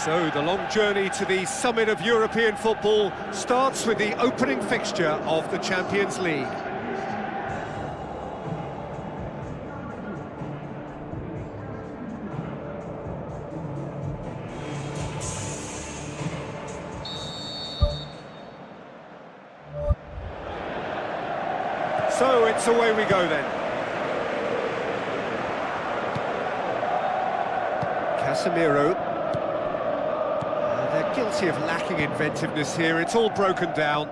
So, the long journey to the summit of European football starts with the opening fixture of the Champions League. So, it's away we go then. Casemiro. They're guilty of lacking inventiveness here, it's all broken down.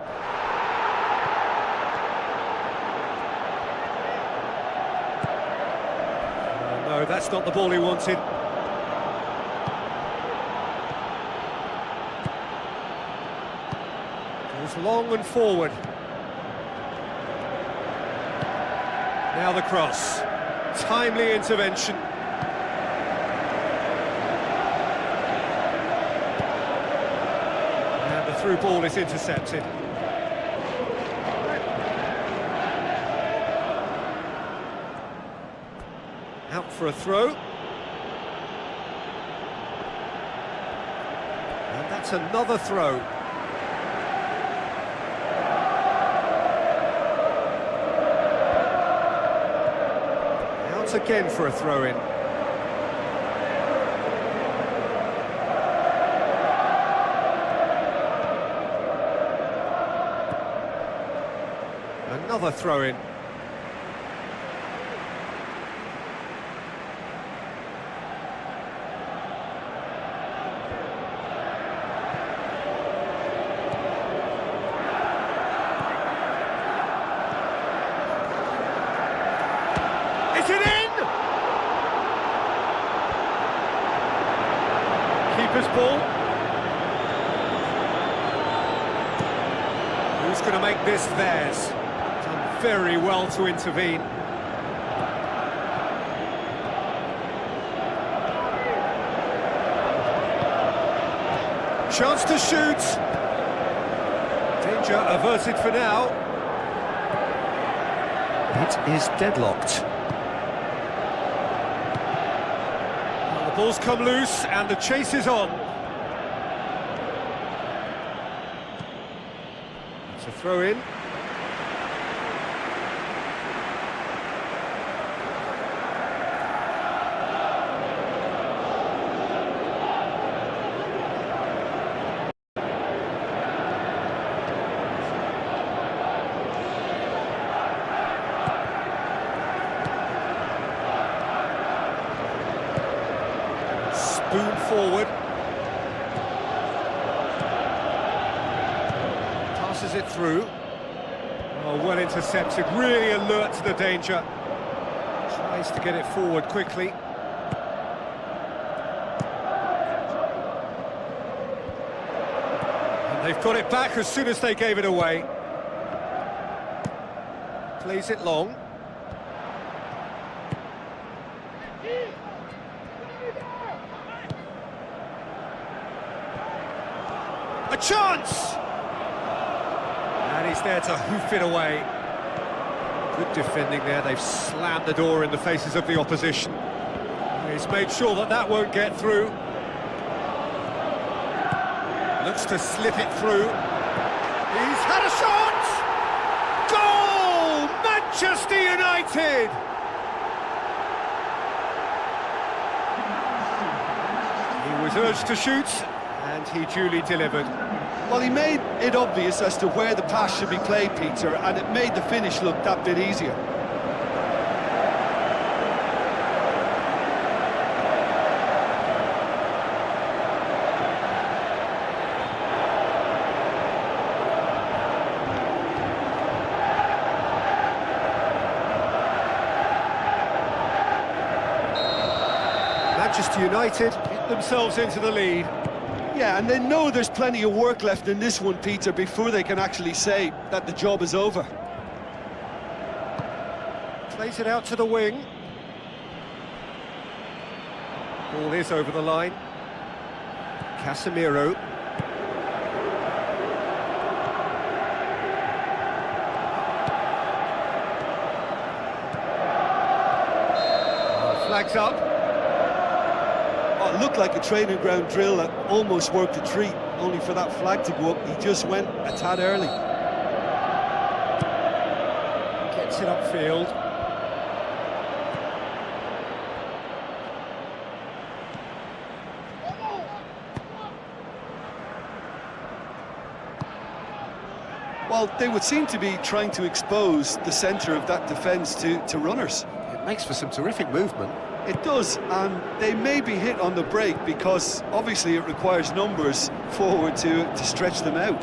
No, that's not the ball he wanted. Goes long and forward. Now the cross. Timely intervention. Through ball is intercepted. Out for a throw. And that's another throw. Out again for a throw-in. Another throw-in. Is it in? Keeper's ball. Who's going to make this theirs? Very well to intervene. Chance to shoot. Danger averted for now. It is deadlocked. Well, the ball's come loose and the chase is on. It's a throw-in. Spoon forward. Passes it through. Oh, well intercepted, really alert to the danger. Tries to get it forward quickly. And they've got it back as soon as they gave it away. Plays it long. A chance! And he's there to hoof it away. Good defending there, they've slammed the door in the faces of the opposition. He's made sure that that won't get through. Looks to slip it through. He's had a shot! Goal! Manchester United! He was urged to shoot, and he duly delivered. Well, he made it obvious as to where the pass should be played, Peter, and it made the finish look that bit easier. Manchester United get themselves into the lead. Yeah, and they know there's plenty of work left in this one, Peter, before they can actually say that the job is over. Plays it out to the wing. Ball is over the line. Casemiro. Flags up. Oh, it looked like a training ground drill that almost worked a treat, only for that flag to go up. He just went a tad early. Gets it upfield. Well, they would seem to be trying to expose the centre of that defence to runners. It makes for some terrific movement. It does, and they may be hit on the break because obviously it requires numbers forward to stretch them out.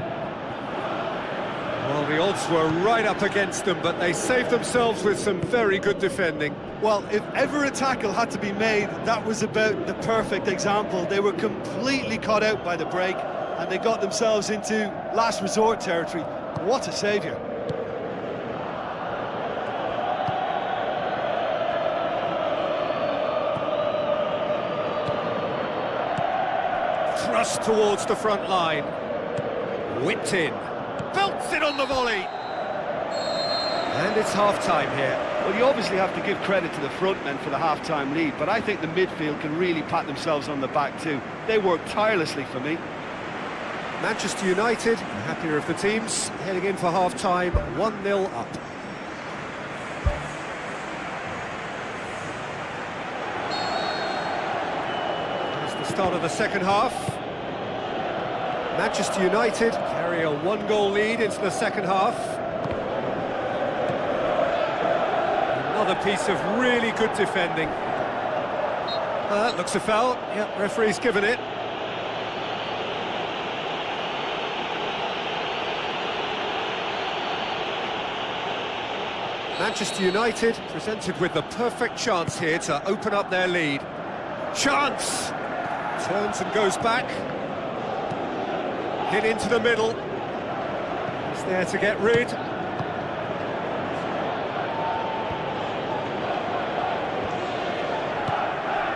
Well, the odds were right up against them, but they saved themselves with some very good defending. Well, if ever a tackle had to be made, that was about the perfect example. They were completely caught out by the break, and they got themselves into last resort territory. What a saviour. Thrust towards the front line. Whipped in. Belts it on the volley. And it's half-time here. Well, you obviously have to give credit to the front men for the half-time lead, but I think the midfield can really pat themselves on the back too. They worked tirelessly for me. Manchester United, the happier of the teams, heading in for half-time, 1-0 up. Here's the start of the second half. Manchester United carry a one-goal lead into the second half. Another piece of really good defending. That looks a foul. Yep, referee's given it. Manchester United presented with the perfect chance here to open up their lead. Chance! Turns and goes back. Hit into the middle. He's there to get rid.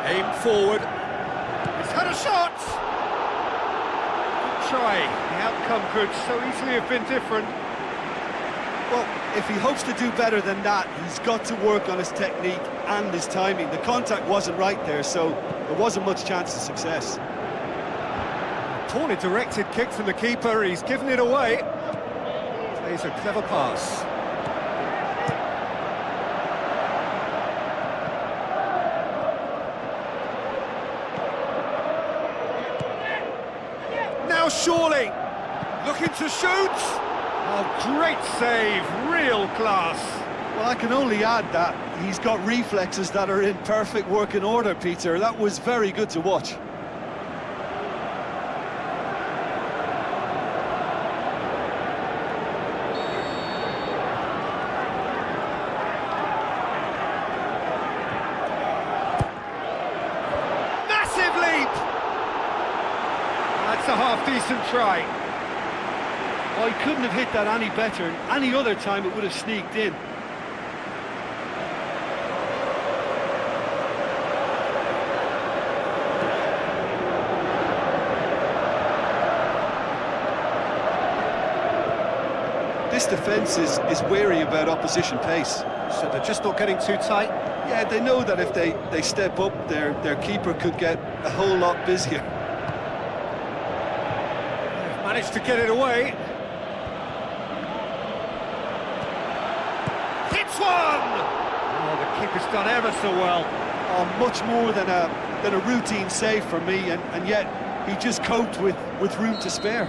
Aim forward. He's had a shot! Good try. The outcome could so easily have been different. Well, if he hopes to do better than that, he's got to work on his technique and his timing. The contact wasn't right there, so there wasn't much chance of success. Poorly directed kick from the keeper, he's given it away. Plays a clever pass. Now surely, looking to shoot. Oh, great save, real class. Well, I can only add that he's got reflexes that are in perfect working order, Peter. That was very good to watch. Massive leap! That's a half-decent try. Oh, he couldn't have hit that any better. Any other time it would have sneaked in. This defence is wary about opposition pace. So they're just not getting too tight? Yeah, they know that if they step up, their keeper could get a whole lot busier. They've managed to get it away. Oh, the keeper's done ever so well. Oh, much more than a routine save for me, and yet he just coped with room to spare.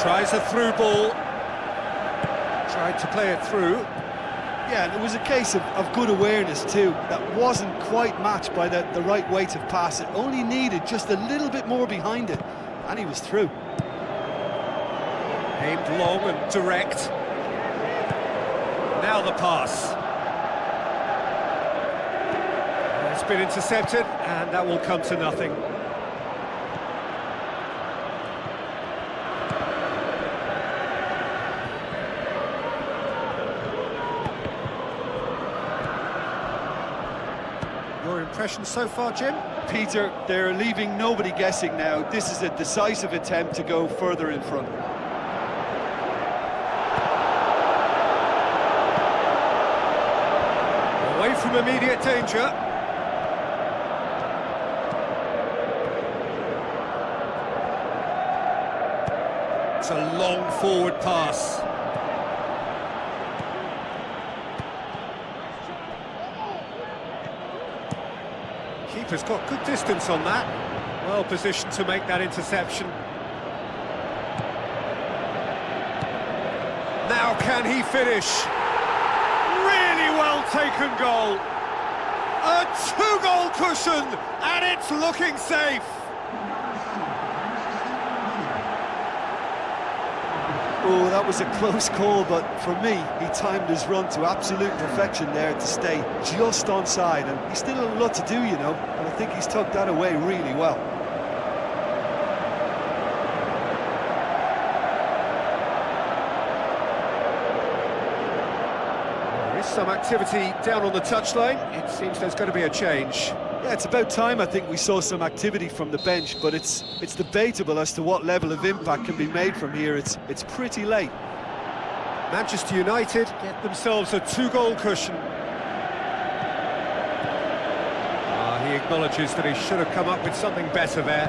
Tries a through ball. Tried to play it through. Yeah, and it was a case of good awareness too. That wasn't quite matched by the right weight of pass. It only needed just a little bit more behind it, and he was through. Aimed long and direct. Now the pass. It's been intercepted, and that will come to nothing. Your impression so far, Jim? Peter, they're leaving nobody guessing now. This is a decisive attempt to go further in front. Away from immediate danger. It's a long forward pass. Keeper's got good distance on that. Well positioned to make that interception. Now can he finish? Really well taken goal. A two-goal cushion, and it's looking safe. Oh, that was a close call, but for me, he timed his run to absolute perfection there to stay just onside, and he's still a lot to do, you know, and I think he's tucked that away really well. There is some activity down on the touchline. It seems there's going to be a change. Yeah, it's about time I think we saw some activity from the bench, but it's debatable as to what level of impact can be made from here. It's pretty late. Manchester United get themselves a two-goal cushion. He acknowledges that he should have come up with something better there.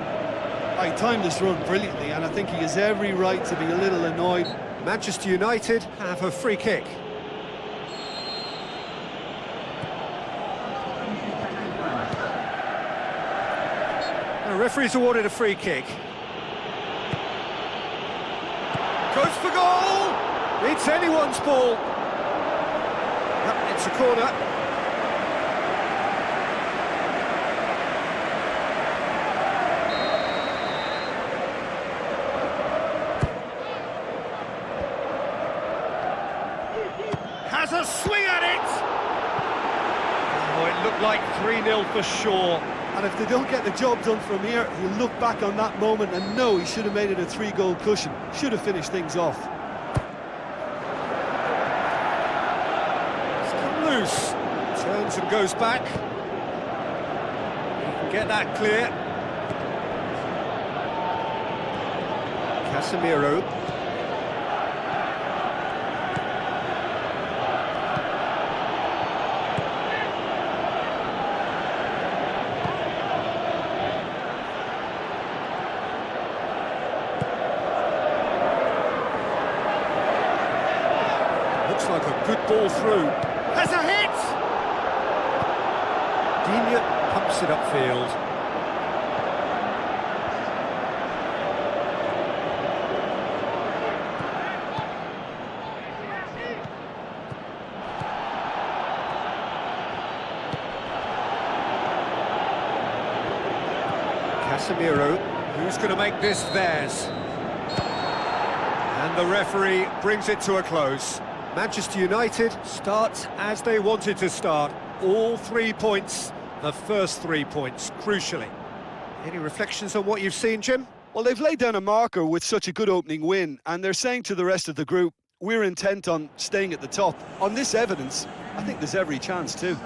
He timed his run brilliantly, and I think he has every right to be a little annoyed. Manchester United have a free kick. The referee's awarded a free kick. Goes for goal! It's anyone's ball. Yep, it's a corner. Has a swing at it! Oh, it looked like 3-0 for sure. And if they don't get the job done from here, he'll look back on that moment and know he should have made it a three-goal cushion. Should have finished things off. It's come loose. Turns and goes back. He can get that clear. Casemiro. Looks like a good ball through. Has a hit! Digne pumps it upfield. Casemiro, who's going to make this theirs? And the referee brings it to a close. Manchester United start as they wanted to start. All 3 points, the first 3 points, crucially. Any reflections on what you've seen, Jim? Well, they've laid down a marker with such a good opening win, and they're saying to the rest of the group, we're intent on staying at the top. On this evidence, I think there's every chance too.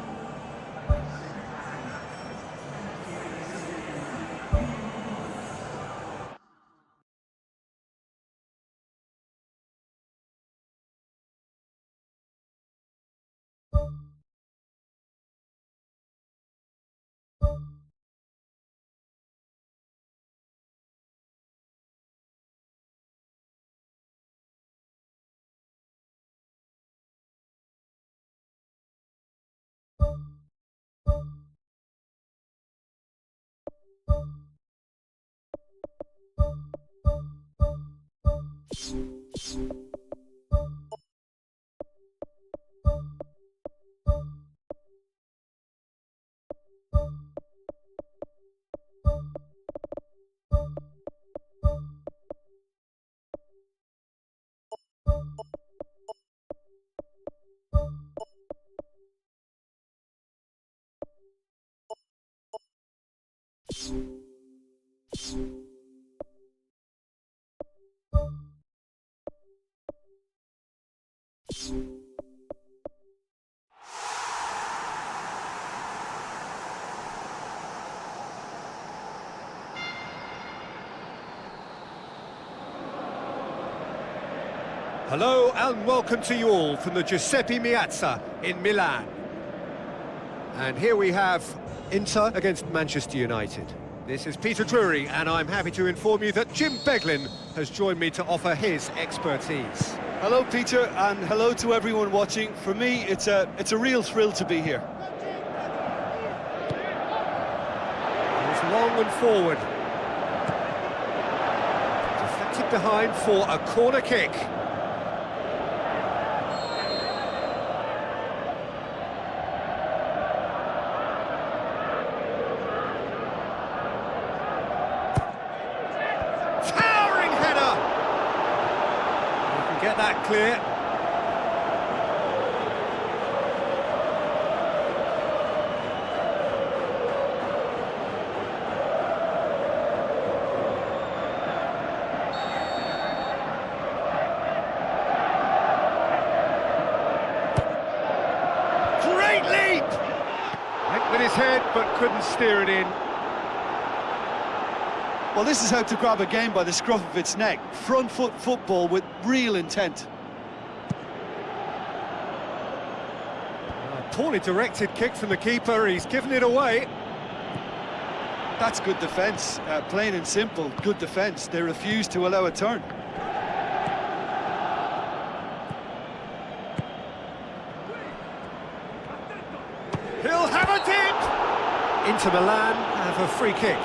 Hello and welcome to you all from the Giuseppe Meazza in Milan. And here we have Inter against Manchester United. This is Peter Drury, and I'm happy to inform you that Jim Beglin has joined me to offer his expertise. Hello, Peter, and hello to everyone watching. For me, it's a real thrill to be here. It's long and forward. Deflected behind for a corner kick. Get that clear. Great leap! Went with his head but couldn't steer it in. Well, this is how to grab a game by the scruff of its neck. Front foot football with real intent. A poorly directed kick from the keeper, he's given it away. That's good defence, plain and simple, good defence. They refuse to allow a turn. He'll have it in! Inter Milan have a free kick.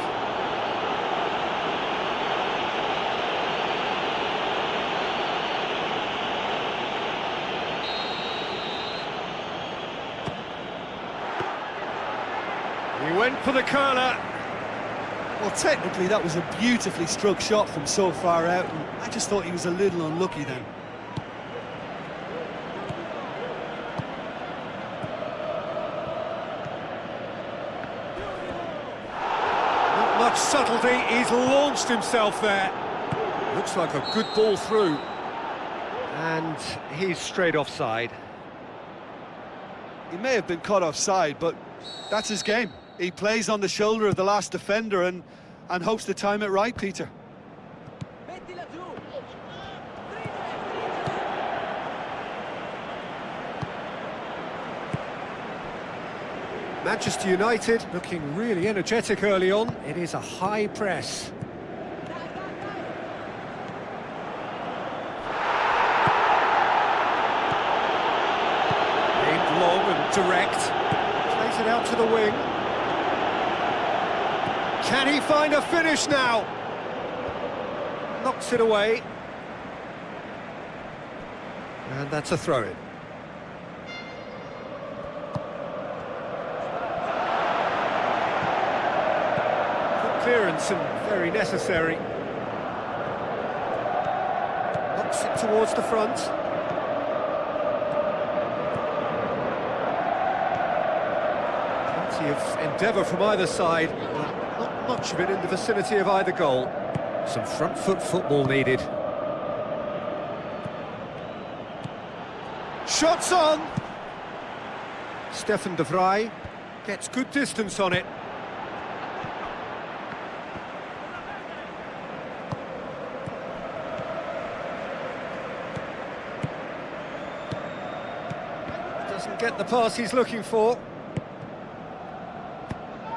He went for the curler. Well, technically that was a beautifully struck shot from so far out, and I just thought he was a little unlucky then. Not much subtlety, he's launched himself there. Looks like a good ball through. And he's straight offside. He may have been caught offside, but that's his game. He plays on the shoulder of the last defender and hopes to time it right, Peter. Manchester United looking really energetic early on. It is a high press. Aimed long and direct. Plays it out to the wing. Can he find a finish now? Knocks it away. And that's a throw-in. Good clearance and very necessary. Knocks it towards the front. Plenty of endeavour from either side. Not much of it in the vicinity of either goal. Some front foot football needed. Shots on! Stefan de Vrij gets good distance on it. Doesn't get the pass he's looking for.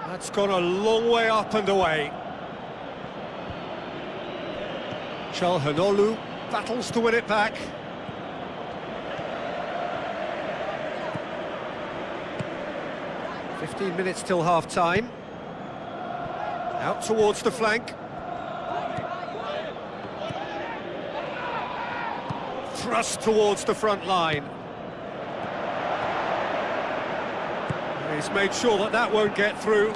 That's gone a long way up and away. Çalhanoğlu battles to win it back. "15 minutes till half-time. Out towards the flank. Thrust towards the front line. He's made sure that that won't get through.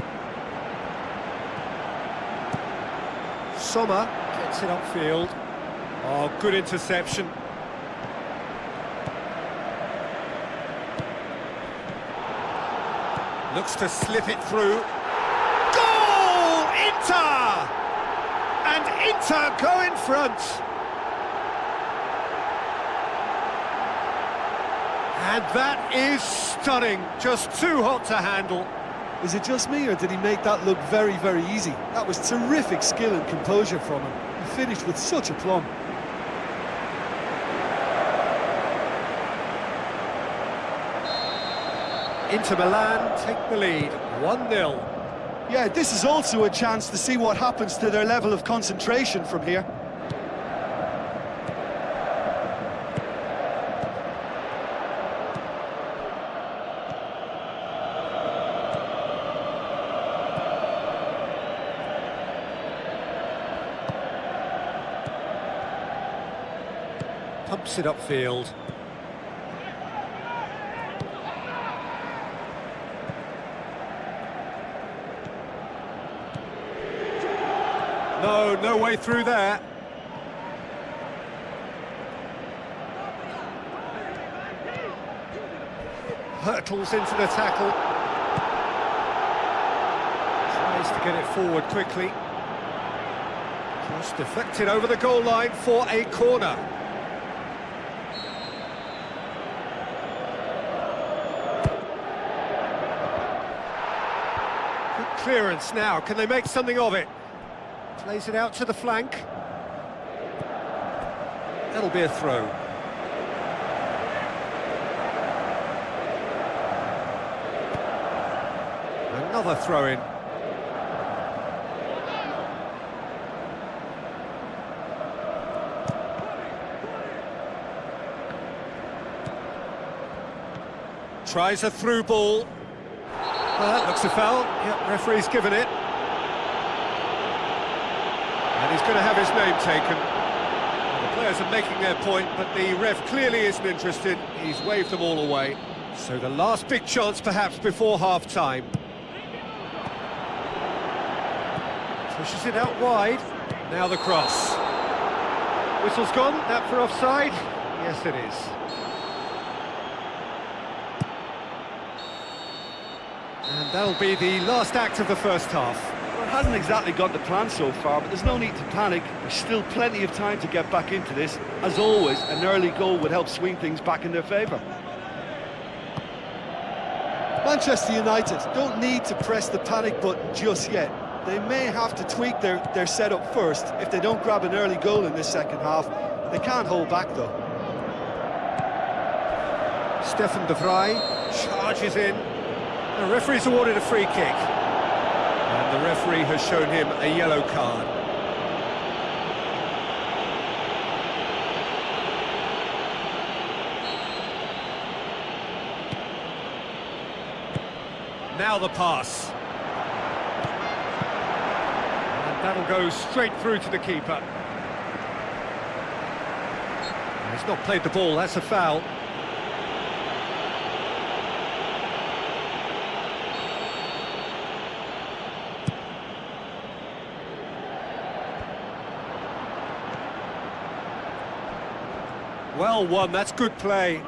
Sommer gets it upfield. Oh, good interception. Looks to slip it through. Goal! Inter! And Inter go in front. And that is stunning, just too hot to handle. Is it just me, or did he make that look very, very easy? That was terrific skill and composure from him. He finished with such aplomb. Inter Milan take the lead, 1-0. Yeah, this is also a chance to see what happens to their level of concentration from here. Pumps it upfield. No way through there. Hurtles into the tackle. Tries to get it forward quickly. Just deflected over the goal line for a corner. Good clearance now. Can they make something of it? Plays it out to the flank. That'll be a throw. Another throw-in. Tries a through ball. That looks a foul. Yep, referee's given it. And he's going to have his name taken. The players are making their point, but the ref clearly isn't interested. He's waved them all away. So the last big chance perhaps before half-time. Pushes it out wide. Now the cross. Whistle's gone. That for offside? Yes, it is. And that'll be the last act of the first half. Well, it hasn't exactly got the plan so far, but there's no need to panic. There's still plenty of time to get back into this. As always, an early goal would help swing things back in their favour. Manchester United don't need to press the panic button just yet. They may have to tweak their setup first. If they don't grab an early goal in this second half, they can't hold back though. Stefan de Vrij charges in. The referee's awarded a free kick. And the referee has shown him a yellow card. Now the pass. And that'll go straight through to the keeper. He's not played the ball, that's a foul. Well won, that's good play.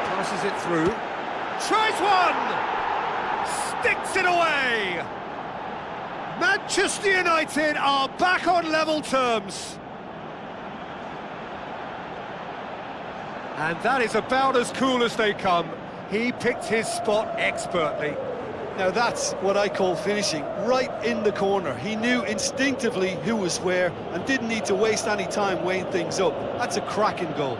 Passes it through. Tries one! Sticks it away! Manchester United are back on level terms. And that is about as cool as they come. He picked his spot expertly. Now that's what I call finishing, right in the corner. He knew instinctively who was where and didn't need to waste any time weighing things up. That's a cracking goal.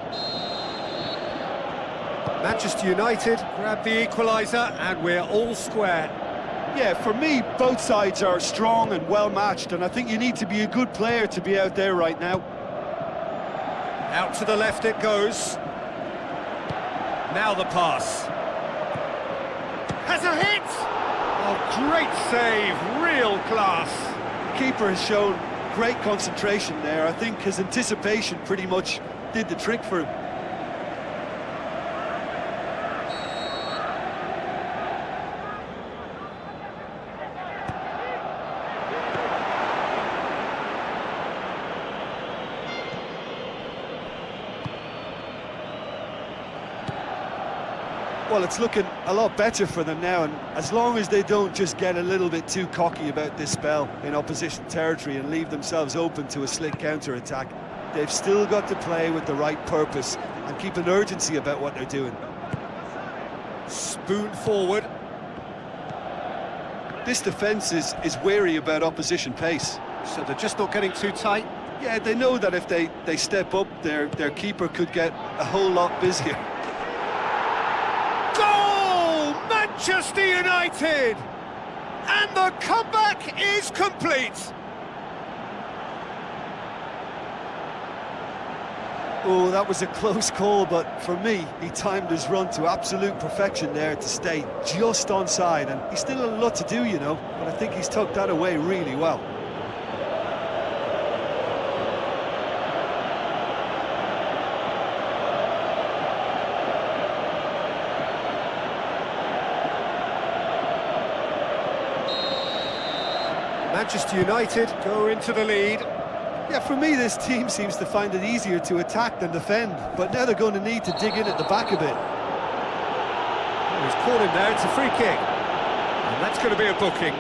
Manchester United grab the equaliser and we're all square. Yeah, for me, both sides are strong and well-matched, and I think you need to be a good player to be out there right now. Out to the left it goes. Now the pass. Has a hit! Oh, great save, real class. The keeper has shown great concentration there. I think his anticipation pretty much did the trick for him. Well, it's looking a lot better for them now, and as long as they don't just get a little bit too cocky about this spell in opposition territory and leave themselves open to a slick counter-attack, they've still got to play with the right purpose and keep an urgency about what they're doing. Spoon forward. This defence is wary about opposition pace. So they're just not getting too tight. Yeah, they know that if they step up, their keeper could get a whole lot busier. Goal! Manchester United! And the comeback is complete! Oh, that was a close call, but for me, he timed his run to absolute perfection there to stay just onside, and he's still a lot to do, you know, but I think he's tucked that away really well. Manchester United go into the lead. Yeah, for me, this team seems to find it easier to attack than defend, but now they're going to need to dig in at the back a bit. Oh, he's caught him there, it's a free kick. And that's going to be a booking.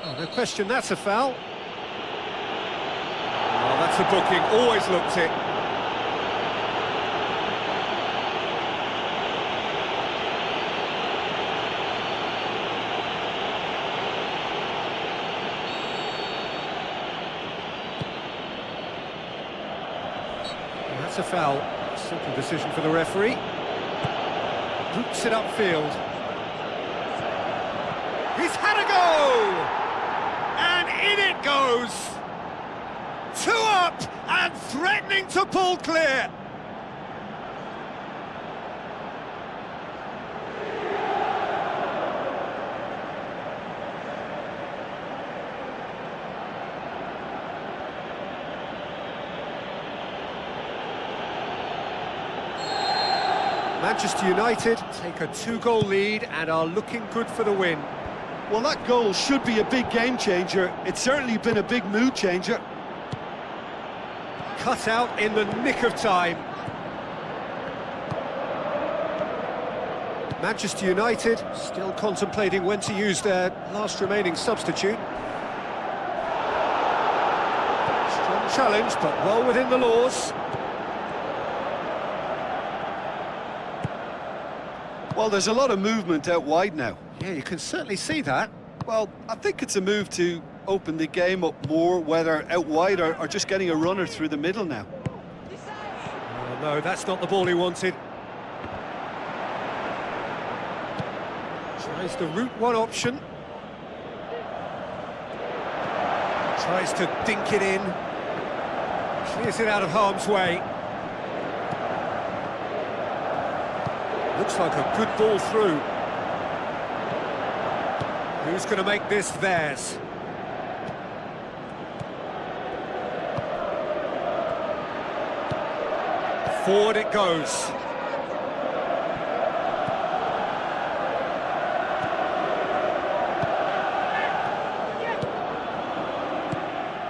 Oh, no question, that's a foul. Oh, that's a booking, always looked it. That's a foul. Simple decision for the referee. Boots it upfield. He's had a go! And in it goes! 2 up and threatening to pull clear. Manchester United take a 2-goal lead and are looking good for the win. Well, that goal should be a big game changer. It's certainly been a big mood changer. Cut out in the nick of time. Manchester United still contemplating when to use their last remaining substitute. Strong challenge, but well within the laws. Well, there's a lot of movement out wide now. Yeah, you can certainly see that. Well, I think it's a move to open the game up more, whether out wide or just getting a runner through the middle now. Oh, no, that's not the ball he wanted. Tries the route one option. Tries to dink it in. Clears it out of harm's way. Looks like a good ball through. Who's going to make this theirs? Forward it goes.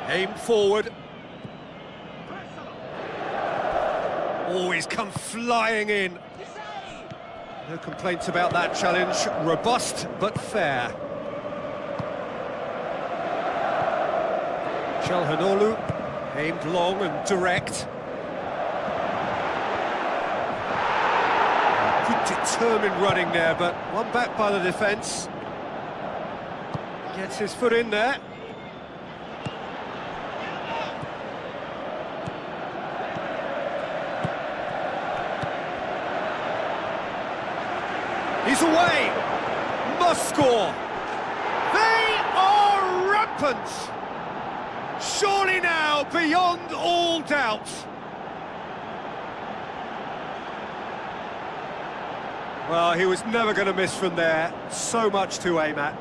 Aimed forward. Oh, he's come flying in. No complaints about that challenge. Robust but fair. Chalhanoglu, aimed long and direct. Good Determined running there, but one back by the defence. Gets his foot in there. He's away. Must score. They are rampant. Surely now, beyond all doubt. Well, he was never going to miss from there. So much to aim at.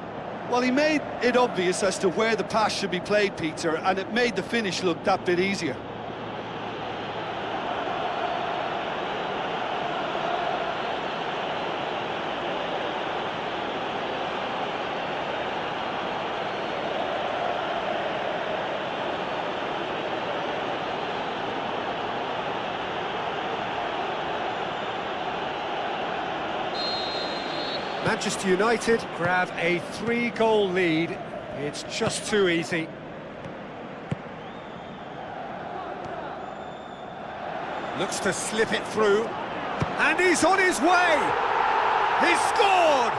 Well, he made it obvious as to where the pass should be played, Peter, and it made the finish look that bit easier. Manchester United grab a 3-goal lead. It's just too easy. Looks to slip it through. And he's on his way! He's scored!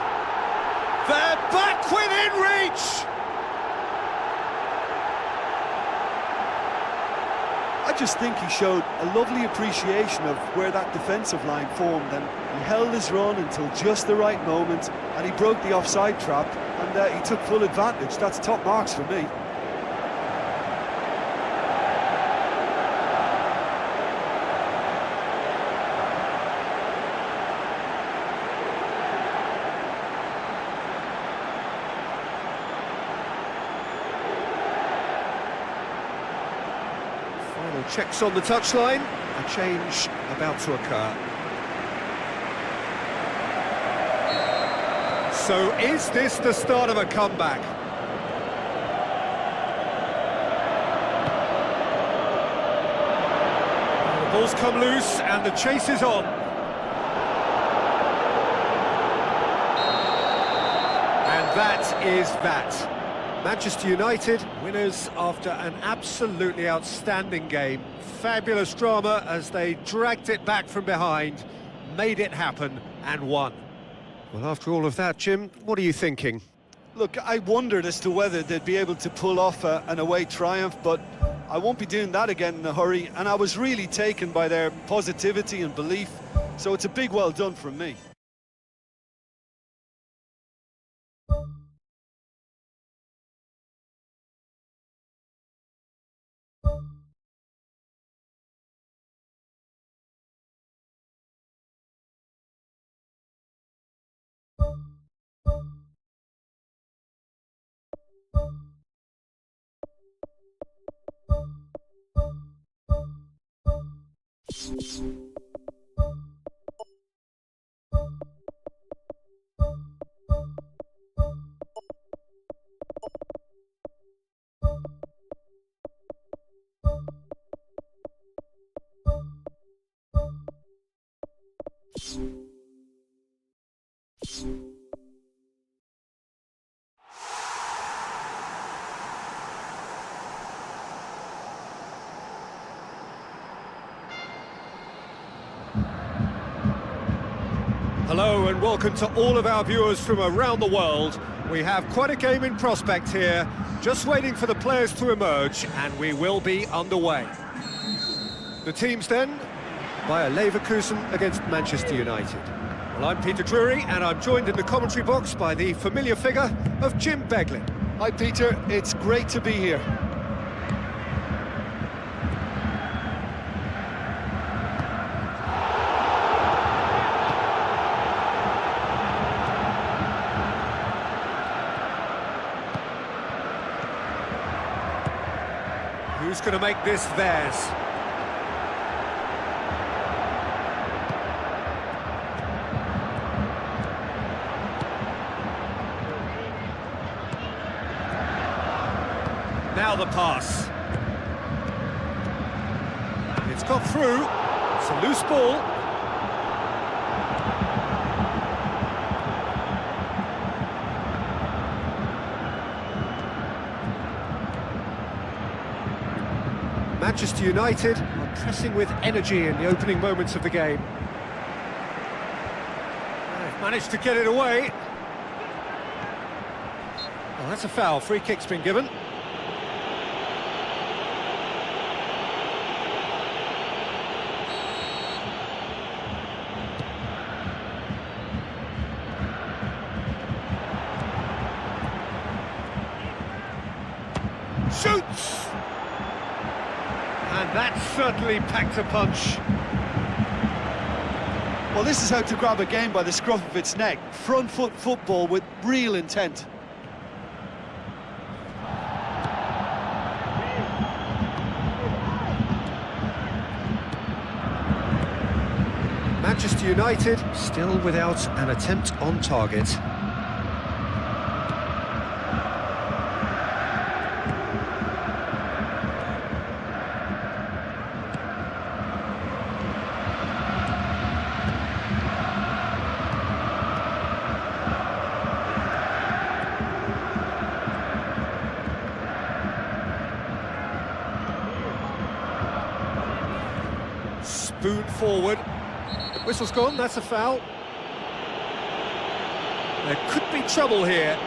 They're back within reach! I just think he showed a lovely appreciation of where that defensive line formed, and he held his run until just the right moment, and he broke the offside trap, and he took full advantage. That's top marks for me. Checks on the touchline, a change about to occur. So is this the start of a comeback? The ball's come loose and the chase is on. And that is that. Manchester United, winners after an absolutely outstanding game. Fabulous drama as they dragged it back from behind, made it happen and won. Well, after all of that, Jim, what are you thinking? Look, I wondered as to whether they'd be able to pull off an away triumph, but I won't be doing that again in a hurry, and I was really taken by their positivity and belief, so it's a big well done from me. Hello and welcome to all of our viewers from around the world. We have quite a game in prospect here, just waiting for the players to emerge, and we will be underway. The teams then, Bayer Leverkusen against Manchester United. Well, I'm Peter Drury, and I'm joined in the commentary box by the familiar figure of Jim Beglin. Hi Peter, it's great to be here. Who's going to make this theirs? Now the pass. It's got through. It's a loose ball. Manchester United are pressing with energy in the opening moments of the game. Managed to get it away. Well, that's a foul. Free kick's been given. Shoots! And that certainly packed a punch. Well, this is how to grab a game by the scruff of its neck. Front foot football with real intent. Manchester United still without an attempt on target. Spoon forward. Whistle's gone, that's a foul. There could be trouble here.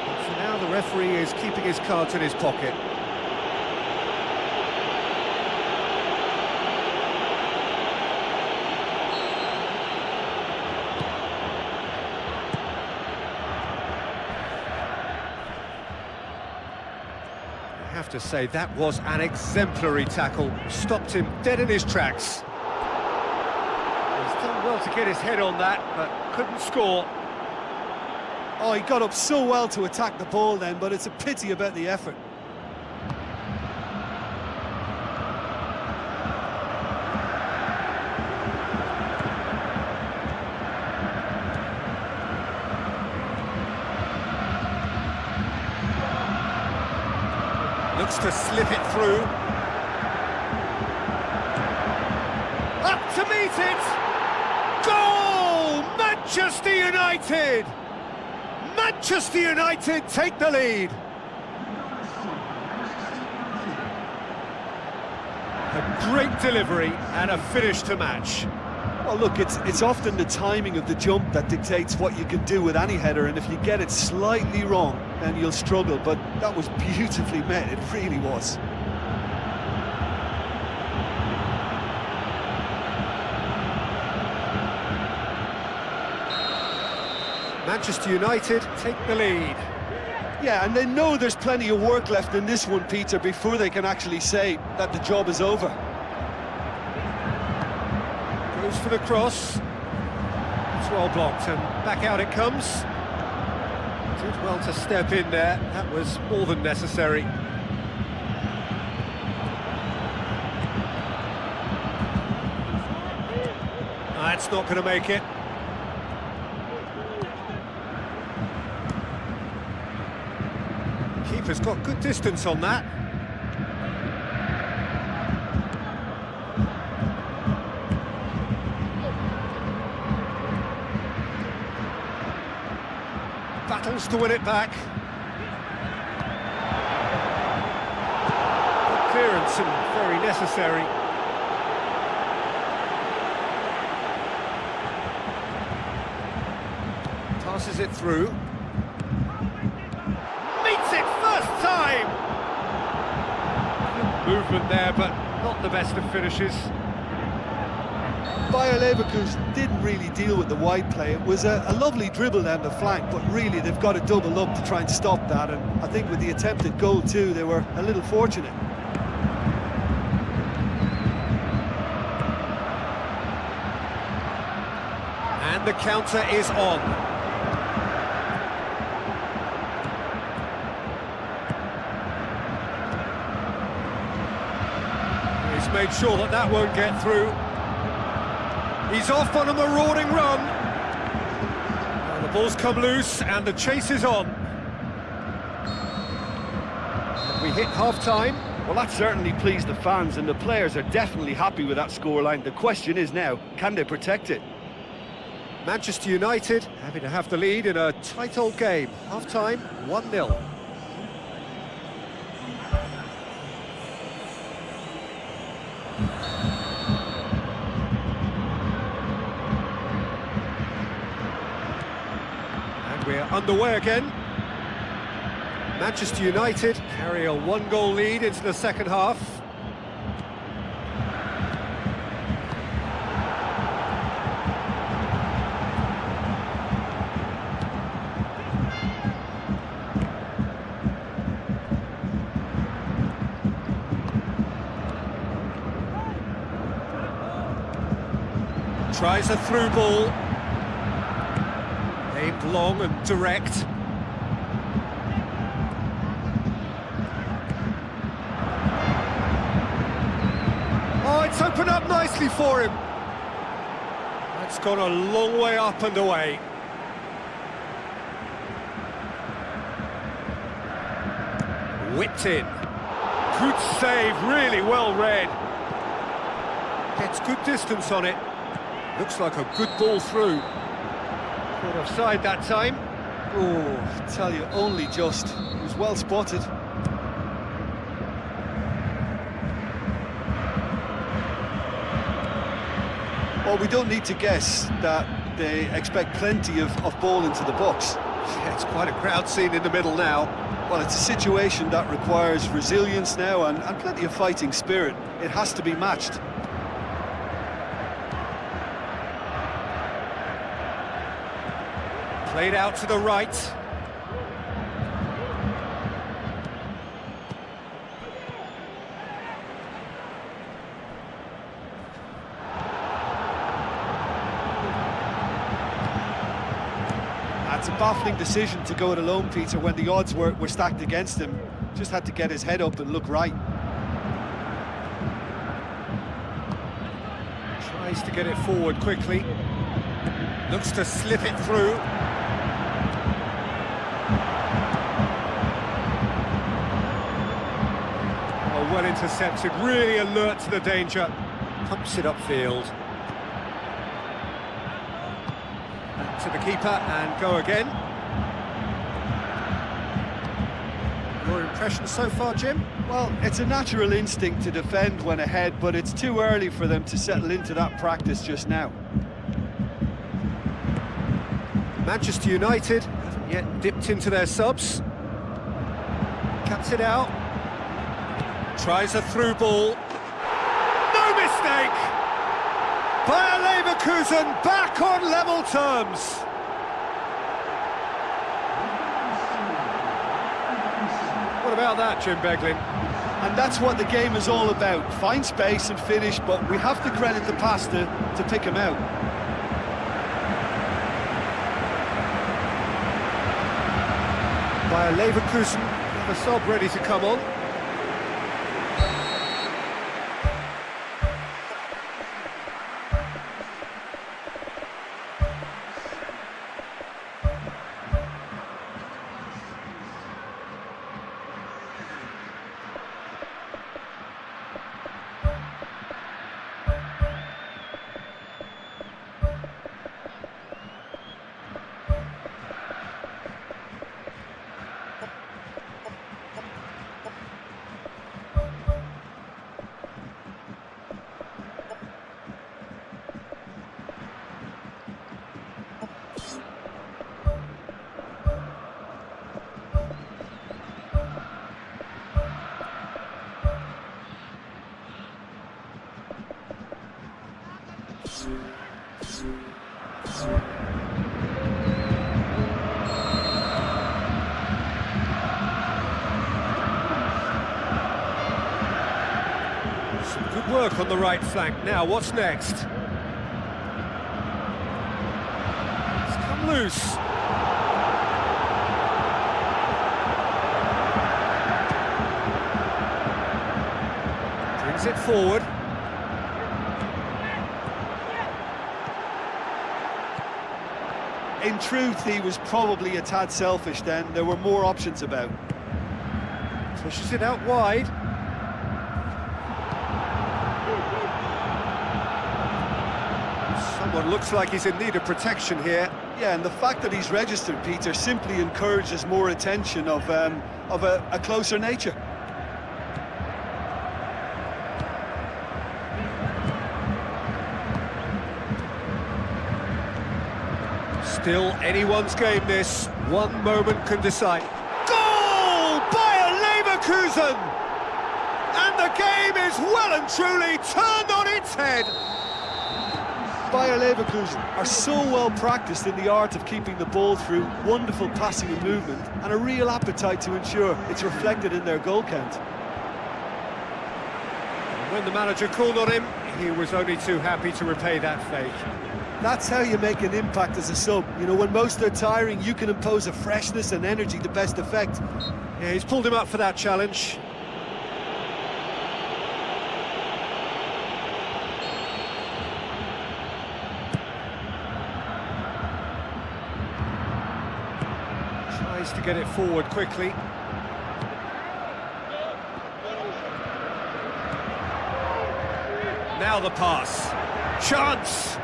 But for now, the referee is keeping his cards in his pocket. I have to say, that was an exemplary tackle. Stopped him dead in his tracks. He's done well to get his head on that, but couldn't score. Oh, he got up so well to attack the ball then, but it's a pity about the effort. Looks to slip it through. Up to meet it! Goal! Manchester United! Manchester United take the lead. A great delivery and a finish to match. Well, look, it's often the timing of the jump that dictates what you can do with any header, and if you get it slightly wrong, then you'll struggle, but that was beautifully met, it really was. Manchester United take the lead. Yeah, and they know there's plenty of work left in this one, Peter, before they can actually say that the job is over. Goes for the cross. It's well blocked, and back out it comes. Did well to step in there. That was more than necessary. That's not going to make it. Keeper's got good distance on that. Battles to win it back. Good clearance and very necessary. Passes it through. Meets it first time! Good movement there, but not the best of finishes. Bayer Leverkusen didn't really deal with the wide play. It was a lovely dribble down the flank, but really they've got to double up to try and stop that, and I think with the attempted goal too, they were a little fortunate. And the counter is on. He's made sure that that won't get through. He's off on a marauding run. And the ball's come loose and the chase is on. And we hit half-time. Well, that certainly pleased the fans, and the players are definitely happy with that scoreline. The question is now, can they protect it? Manchester United happy to have the lead in a tight old game. Half-time, 1-0. underway again. Manchester United carry a one-goal lead into the second half. Tries a through ball. Aimed long and direct. Oh, it's opened up nicely for him. That's gone a long way up and away. Whipped in. Good save, really well read. Gets good distance on it. Looks like a good ball through. Caught offside that time. Oh, I tell you, only just. It was well spotted. Well, we don't need to guess that they expect plenty of ball into the box. Yeah, it's quite a crowd scene in the middle now. Well, it's a situation that requires resilience now and plenty of fighting spirit. It has to be matched. Played out to the right. It's a baffling decision to go it alone, Peter, when the odds were stacked against him. Just had to get his head up and look right. Tries to get it forward quickly. Looks to slip it through. Oh, well intercepted, really alert to the danger. Pumps it upfield. Back to the keeper and go again. Your impression so far, Jim? Well, it's a natural instinct to defend when ahead, but it's too early for them to settle into that practice just now. Manchester United haven't yet dipped into their subs. Cuts it out. Tries a through ball. No mistake! Bayer Leverkusen back on level terms. What about that, Jim Beglin? And that's what the game is all about. Find space and finish, but we have to credit the pass to pick him out. Bayer Leverkusen have a sub ready to come on. Some good work on the right flank. Now, what's next? It's come loose. Brings it forward. In truth, he was probably a tad selfish then. There were more options about. Pushes it out wide. Someone looks like he's in need of protection here. Yeah, and the fact that he's registered, Peter, simply encourages more attention of a closer nature. Still anyone's game, this. One moment can decide. Goal! Bayer Leverkusen! And the game is well and truly turned on its head. Bayer Leverkusen are so well practiced in the art of keeping the ball through, wonderful passing and movement, and a real appetite to ensure it's reflected in their goal count. When the manager called on him, he was only too happy to repay that fake. That's how you make an impact as a sub. You know, when most are tiring, you can impose a freshness and energy to best effect. Yeah, he's pulled him up for that challenge. Tries to get it forward quickly. Now the pass. Chance!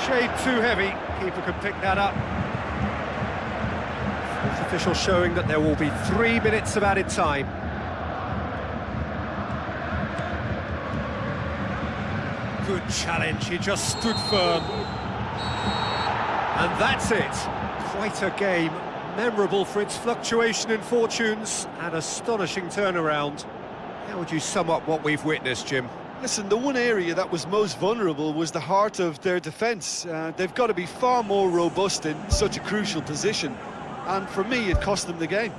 Shade too heavy. Keeper can pick that up. Fourth official showing that there will be 3 minutes of added time. Good challenge, he just stood firm. And that's it. Quite a game, memorable for its fluctuation in fortunes and astonishing turnaround. How would you sum up what we've witnessed, Jim? Listen, the one area that was most vulnerable was the heart of their defence. They've got to be far more robust in such a crucial position. And for me, it cost them the game.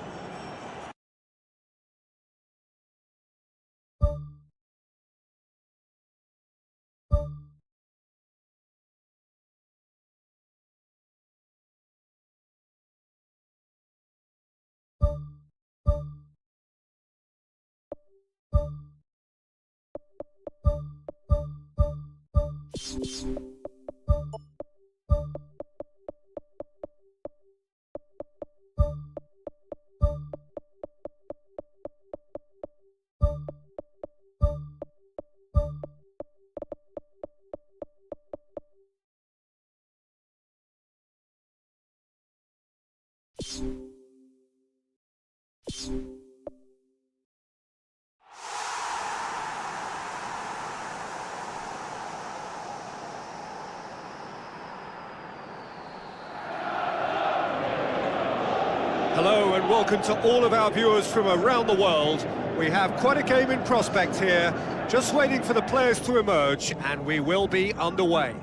Hello and welcome to all of our viewers from around the world. We have quite a game in prospect here, just waiting for the players to emerge, and we will be underway.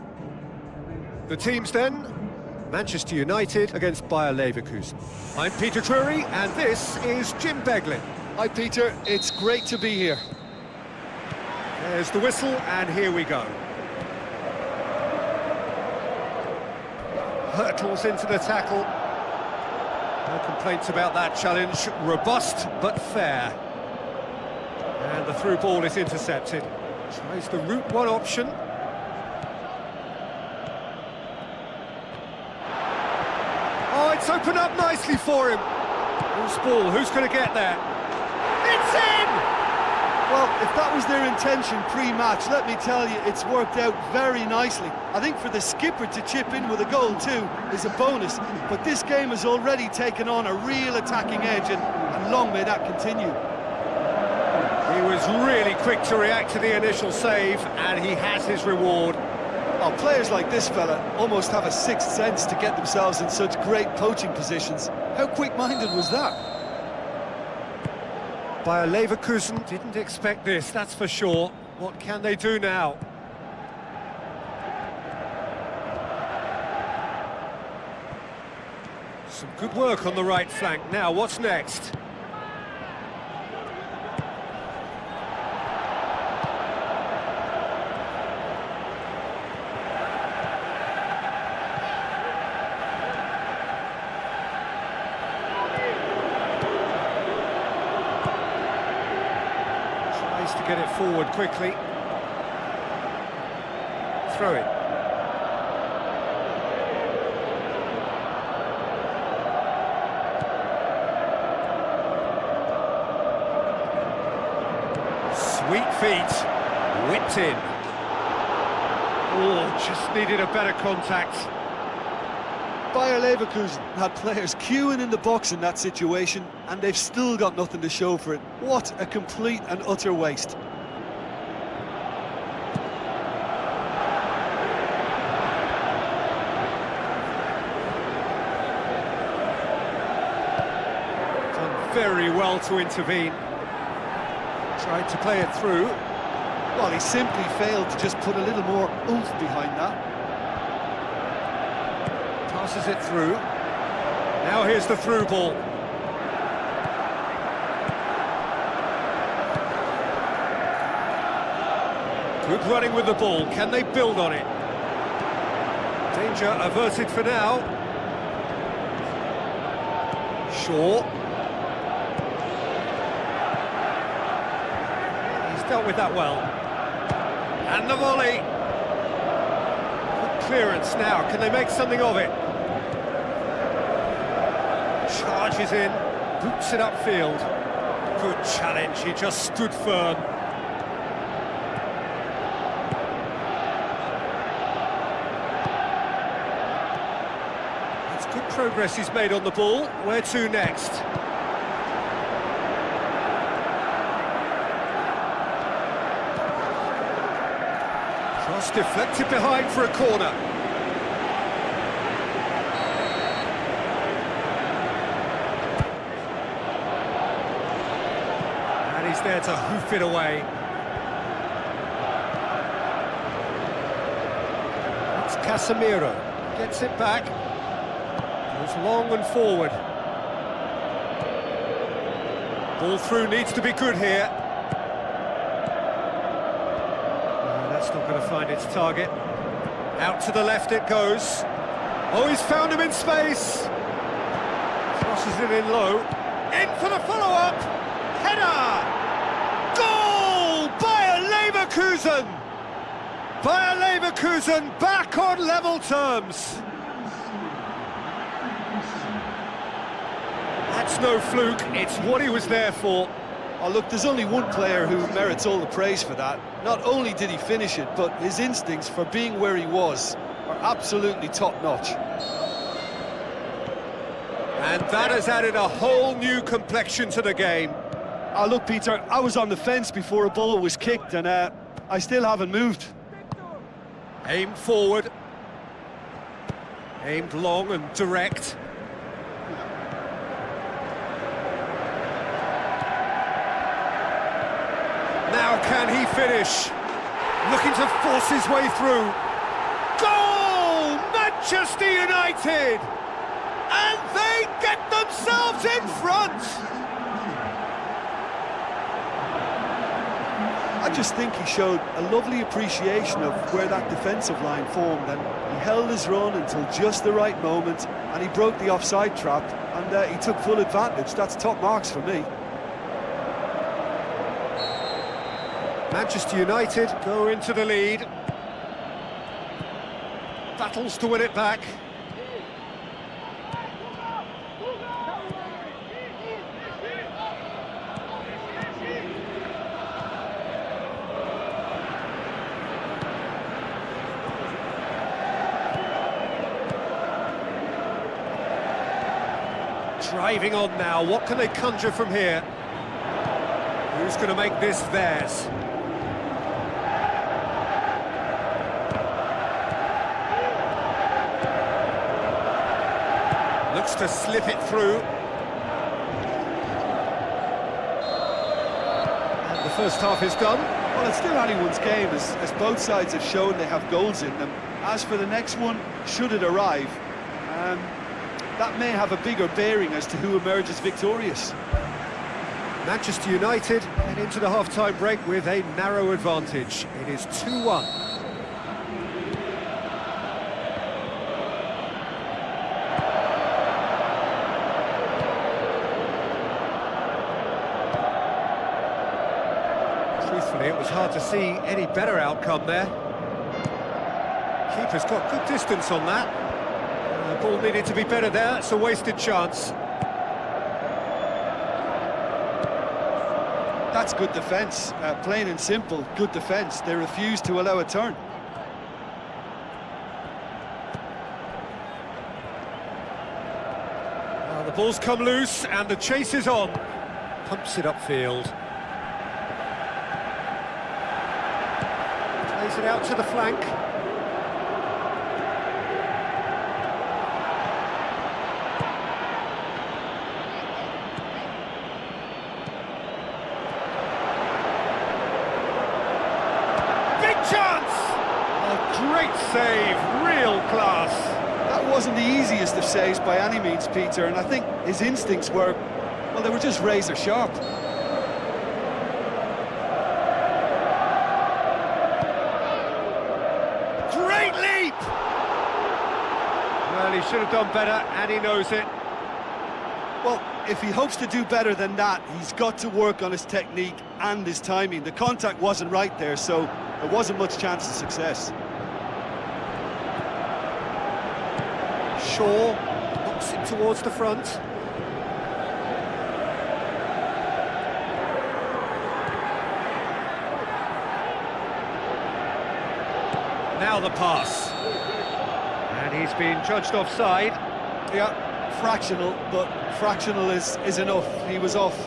The teams then, Manchester United against Bayer Leverkusen. I'm Peter Drury, and this is Jim Beglin. Hi, Peter. It's great to be here. There's the whistle, and here we go. Hurtles into the tackle. No complaints about that challenge. Robust, but fair. And the through ball is intercepted. Tries the route one option. Oh, it's opened up nicely for him. Loose ball, who's going to get there? It's in! Well, if that was their intention pre-match, let me tell you, it's worked out very nicely. I think for the skipper to chip in with a goal too is a bonus, but this game has already taken on a real attacking edge, and long may that continue. He was really quick to react to the initial save, and he has his reward. Oh, players like this fella almost have a sixth sense to get themselves in such great poaching positions. How quick-minded was that? Bayer Leverkusen didn't expect this, that's for sure. What can they do now? Some good work on the right flank. Now, what's next? To get it forward quickly. Throw it. Sweet feet. Whipped in. Oh, just needed a better contact. Bayer Leverkusen had players queuing in the box in that situation, and they've still got nothing to show for it. What a complete and utter waste. very well to intervene. Tried to play it through. Well, he simply failed to just put a little more oomph behind that. Passes it through. Now here's the through ball. Good running with the ball. Can they build on it? Danger averted for now. Shaw. He's dealt with that well. And the volley. Good clearance now. Can they make something of it? Charges in. Boots it upfield. Good challenge. He just stood firm. It's good progress he's made on the ball. Where to next? Cross deflected behind for a corner. And he's there to hoof it away. It's Casemiro. Gets it back. Goes long and forward. Ball through needs to be good here. That's not going to find its target. Out to the left it goes. Oh, he's found him in space. Crosses it in low. In for the follow-up. Header! Goal! Bayer Leverkusen! Bayer Leverkusen back on level terms. That's no fluke, it's what he was there for. Oh, look, there's only one player who merits all the praise for that. Not only did he finish it, but his instincts for being where he was are absolutely top-notch. And that has added a whole new complexion to the game. Oh, look, Peter, I was on the fence before a ball was kicked, and I still haven't moved. Aimed forward. Aimed long and direct. Now can he finish? Looking to force his way through. Goal! Manchester United! And they get themselves in front! I just think he showed a lovely appreciation of where that defensive line formed, and he held his run until just the right moment, and he broke the offside trap, and he took full advantage. That's top marks for me. Manchester United go into the lead. Battles to win it back. Driving on now, what can they conjure from here? Who's going to make this theirs? Looks to slip it through. And the first half is done. Well, it's still anyone's game, as both sides have shown they have goals in them. As for the next one, should it arrive, that may have a bigger bearing as to who emerges victorious. Manchester United head into the half-time break with a narrow advantage. It is 2-1. Truthfully, it was hard to see any better outcome there. Keeper's got good distance on that. The ball needed to be better there. It's a wasted chance. That's good defence, plain and simple, good defence. They refuse to allow a turn. Well, the ball's come loose and the chase is on. Pumps it upfield. Plays it out to the flank. chance! A great save, real class. That wasn't the easiest of saves by any means, Peter, and I think his instincts were, well, they were just razor sharp. Great leap! Well, he should have done better, and he knows it. Well, if he hopes to do better than that, he's got to work on his technique and his timing. The contact wasn't right there, so there wasn't much chance of success. Shaw knocks it towards the front. Now the pass. And he's been judged offside. Yeah, fractional, but fractional is enough. He was off.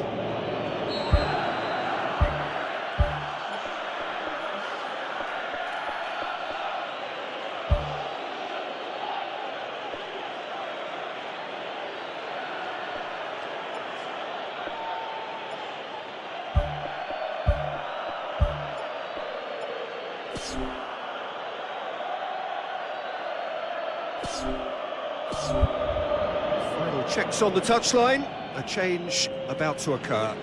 Final checks on the touchline. A change about to occur.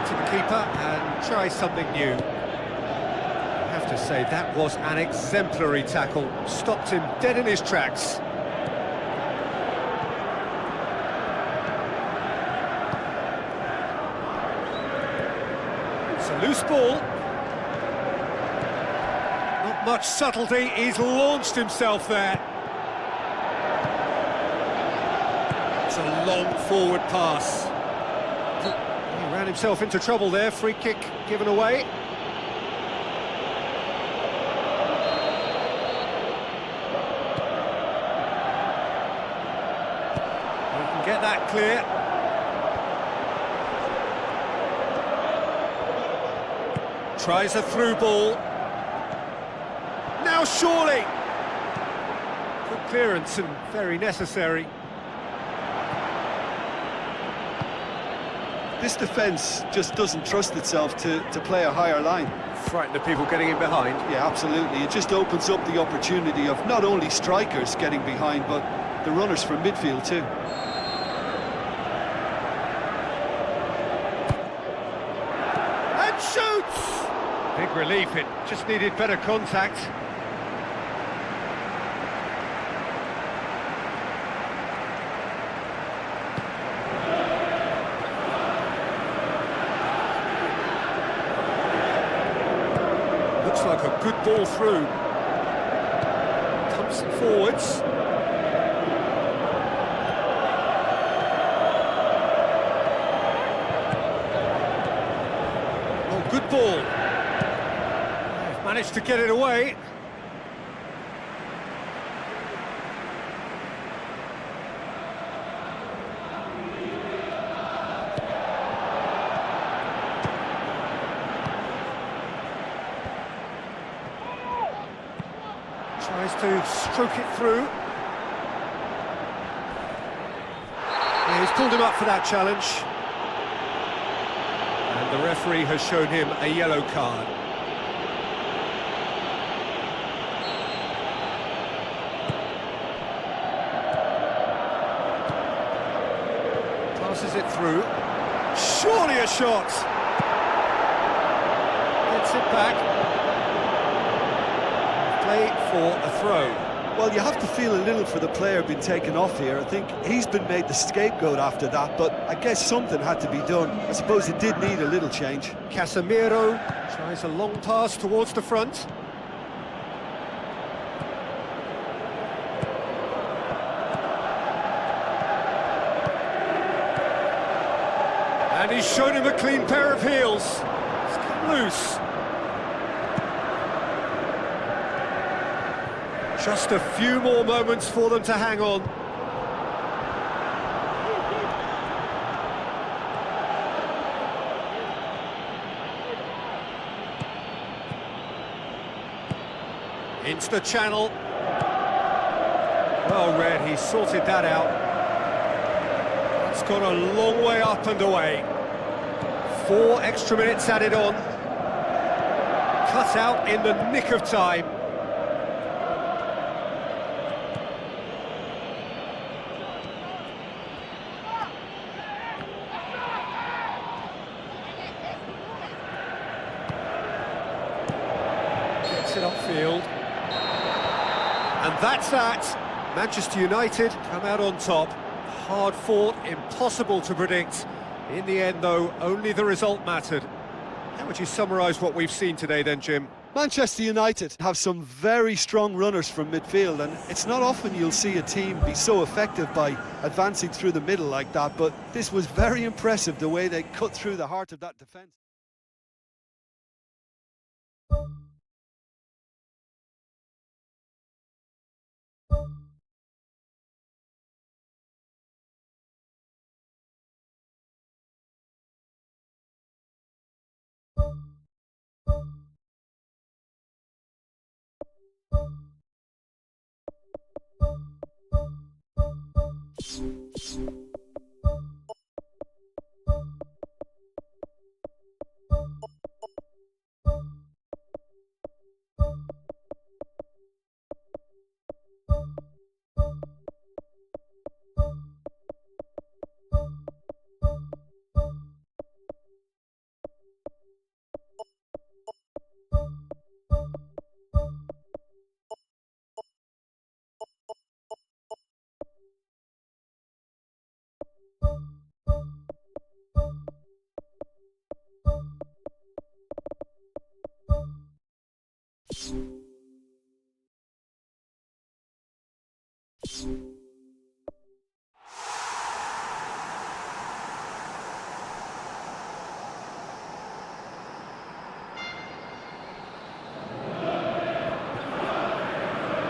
To the keeper and try something new. I have to say, that was an exemplary tackle. Stopped him dead in his tracks. It's a loose ball. Not much subtlety, he's launched himself there. It's a long forward pass. He ran himself into trouble there, free kick given away. He can get that clear. Tries a through ball. Now surely! Good clearance and very necessary. This defence just doesn't trust itself to play a higher line. Frighten the people getting in behind. Yeah, absolutely. It just opens up the opportunity of not only strikers getting behind, but the runners from midfield too. And shoots! Big relief, it just needed better contact. Looks like a good ball through. Pumps it forwards. Oh, good ball. They've managed to get it away. Tries to stroke it through. Yeah, he's pulled him up for that challenge. And the referee has shown him a yellow card. Passes it through. Surely a shot! Gets it back. Play for a throw. Well, you have to feel a little for the player being taken off here. I think he's been made the scapegoat after that, but I guess something had to be done. I suppose it did need a little change. Casemiro tries a long pass towards the front. And he's shown him a clean pair of heels. It's come loose. Just a few more moments for them to hang on. Into the channel. Well read, he sorted that out. That's gone a long way up and away. 4 extra minutes added on. Cut out in the nick of time. Gets it upfield. And that's that. Manchester United come out on top. Hard fought, impossible to predict. In the end, though, only the result mattered. How would you summarise what we've seen today then, Jim? Manchester United have some very strong runners from midfield, and it's not often you'll see a team be so effective by advancing through the middle like that, but this was very impressive, the way they cut through the heart of that defence.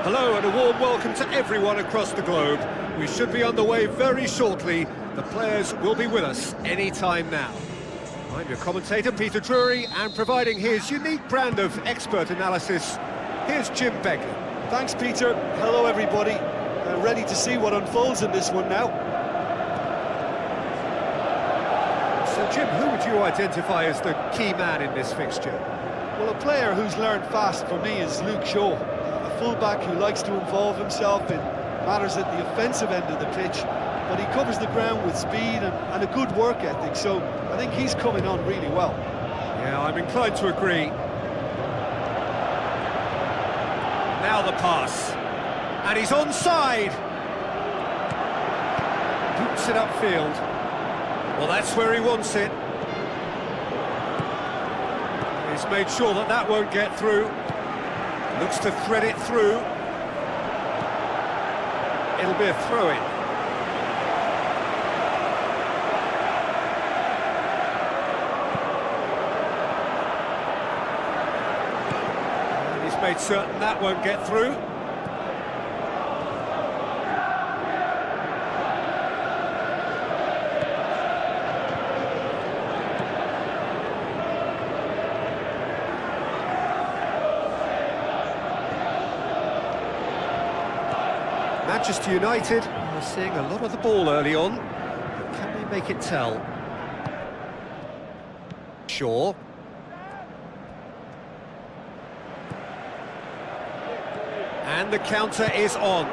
Hello and a warm welcome to everyone across the globe. We should be underway very shortly. The players will be with us any time now. I'm your commentator, Peter Drury, and providing his unique brand of expert analysis, here's Jim Begley. Thanks, Peter. Hello, everybody. Ready to see what unfolds in this one now. So, Jim, who would you identify as the key man in this fixture? Well, a player who's learned fast for me is Luke Shaw, a fullback who likes to involve himself in matters at the offensive end of the pitch, but he covers the ground with speed and a good work ethic, so I think he's coming on really well. Yeah, I'm inclined to agree. Now the pass. And he's onside. Boots it upfield. Well, that's where he wants it. He's made sure that that won't get through. Looks to thread it through. It'll be a throw-in. And he's made certain that won't get through. Manchester United are seeing a lot of the ball early on, but can they make it tell? Shaw. And the counter is on.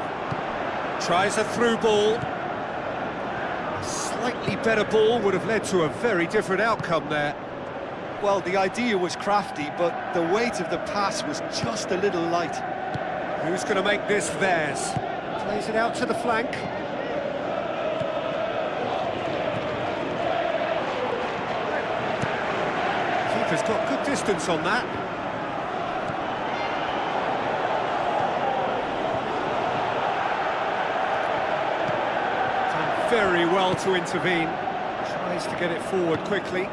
Tries a through ball. A slightly better ball would have led to a very different outcome there. Well, the idea was crafty, but the weight of the pass was just a little light. Who's going to make this theirs? Plays it out to the flank. Keeper's got good distance on that. Done very well to intervene. Tries to get it forward quickly.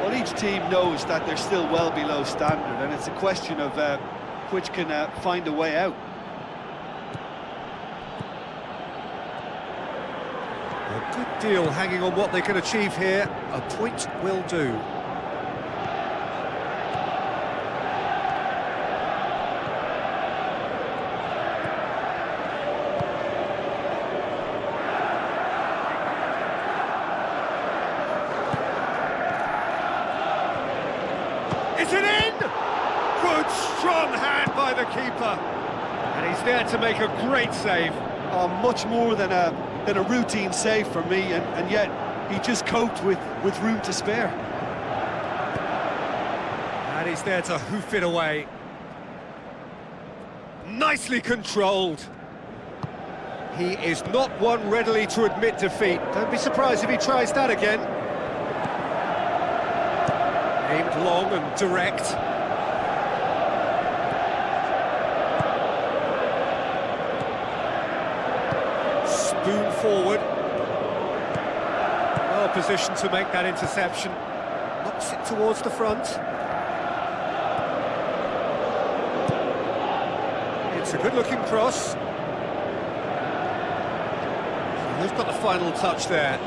Well, each team knows that they're still well below standard, and it's a question of which can find a way out. A good deal hanging on what they can achieve here. A point will do. Is it in? Good, strong hand by the keeper. And he's there to make a great save. Oh, much more than a routine save for me, and yet he just coped with room to spare. And he's there to hoof it away. Nicely controlled. He is not one readily to admit defeat. Don't be surprised if he tries that again. Aimed long and direct. Spoon forward. Well positioned to make that interception. Knocks it towards the front. It's a good-looking cross. Who's got the final touch there?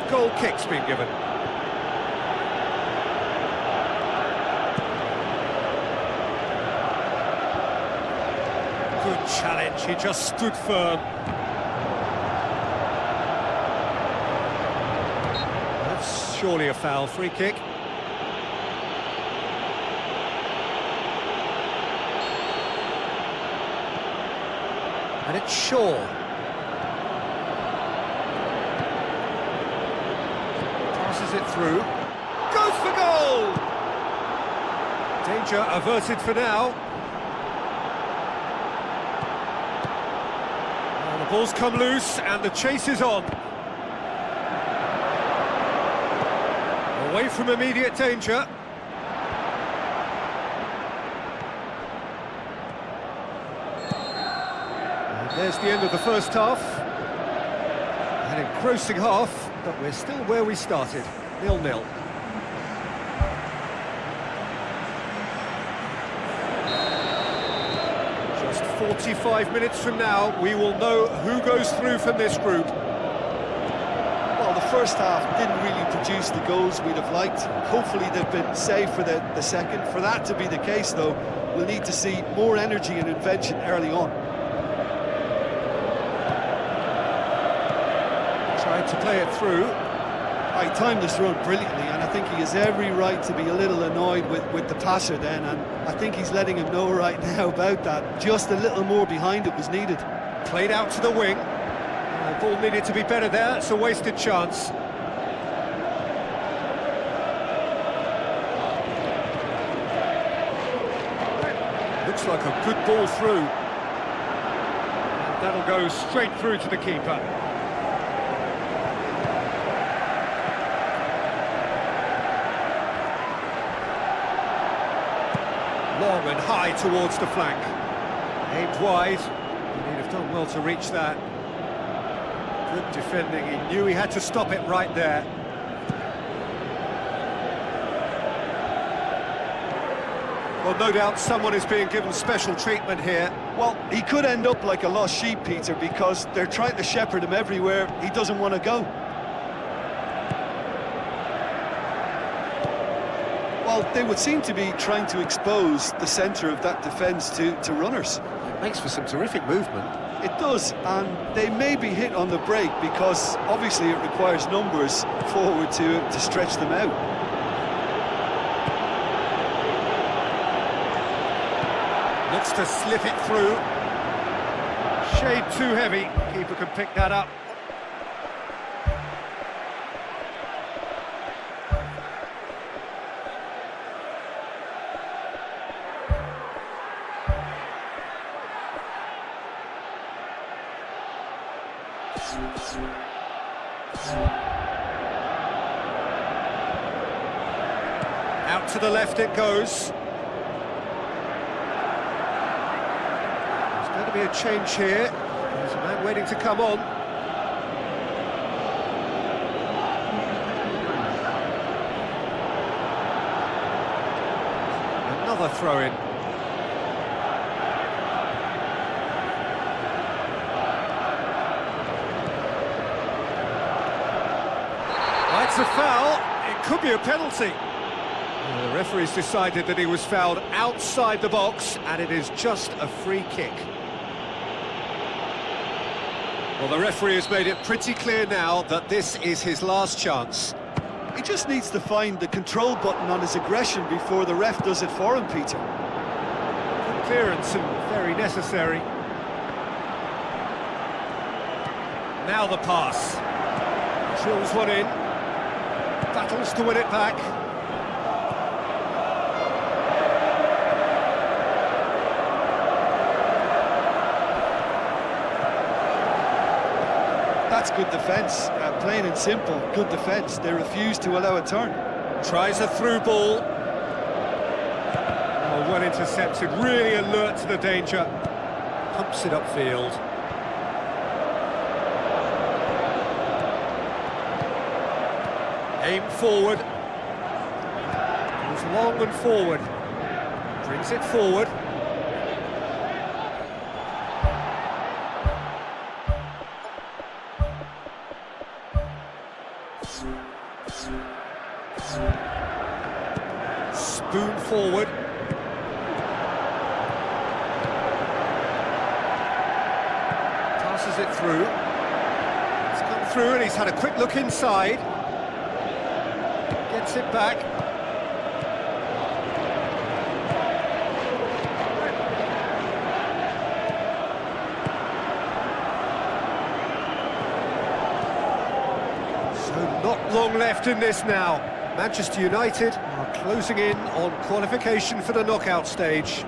Goal kick's been given. Good challenge, he just stood firm. That's surely a foul. Free kick. And it's Shaw. Passes it through. Goes for goal! Danger averted for now. Well, the ball's come loose and the chase is on. Away from immediate danger. There's the end of the first half. An engrossing half, but we're still where we started, 0-0. Just 45 minutes from now, we will know who goes through from this group. Well, the first half didn't really produce the goals we'd have liked. Hopefully they've been saved for the second. For that to be the case, though, we'll need to see more energy and invention early on. Tried to play it through. He timed this run brilliantly, and I think he has every right to be a little annoyed with the passer then, and I think he's letting him know right now about that. Just a little more behind it was needed. Played out to the wing. The ball needed to be better there. It's a wasted chance. Looks like a good ball through. And that'll go straight through to the keeper. Long and high towards the flank. Aimed wide. He'd have done well to reach that. Good defending. He knew he had to stop it right there. Well, no doubt someone is being given special treatment here. Well, he could end up like a lost sheep, Peter, because they're trying to shepherd him everywhere he doesn't want to go. Well, they would seem to be trying to expose the centre of that defence to runners. It makes for some terrific movement. It does, and they may be hit on the break because obviously it requires numbers forward to stretch them out. Looks to slip it through. Shade too heavy. Keeper can pick that up. Out to the left it goes. There's going to be a change here. There's a man waiting to come on. Another throw-in. It's a foul. It could be a penalty. The referee's decided that he was fouled outside the box, and it is just a free kick. Well, the referee has made it pretty clear now that this is his last chance. He just needs to find the control button on his aggression before the ref does it for him, Peter. Good clearance and very necessary. Now the pass. Drills one in. Battles to win it back. That's good defence, plain and simple, good defence. They refuse to allow a turn. Tries a through ball. Oh, well intercepted, really alert to the danger. Pumps it upfield. Aim forward. Goes long and forward. Brings it forward. Spoon forward. Passes it through. It's come through and he's had a quick look inside. Gets it back. So not long left in this now. Manchester United are closing in on qualification for the knockout stage.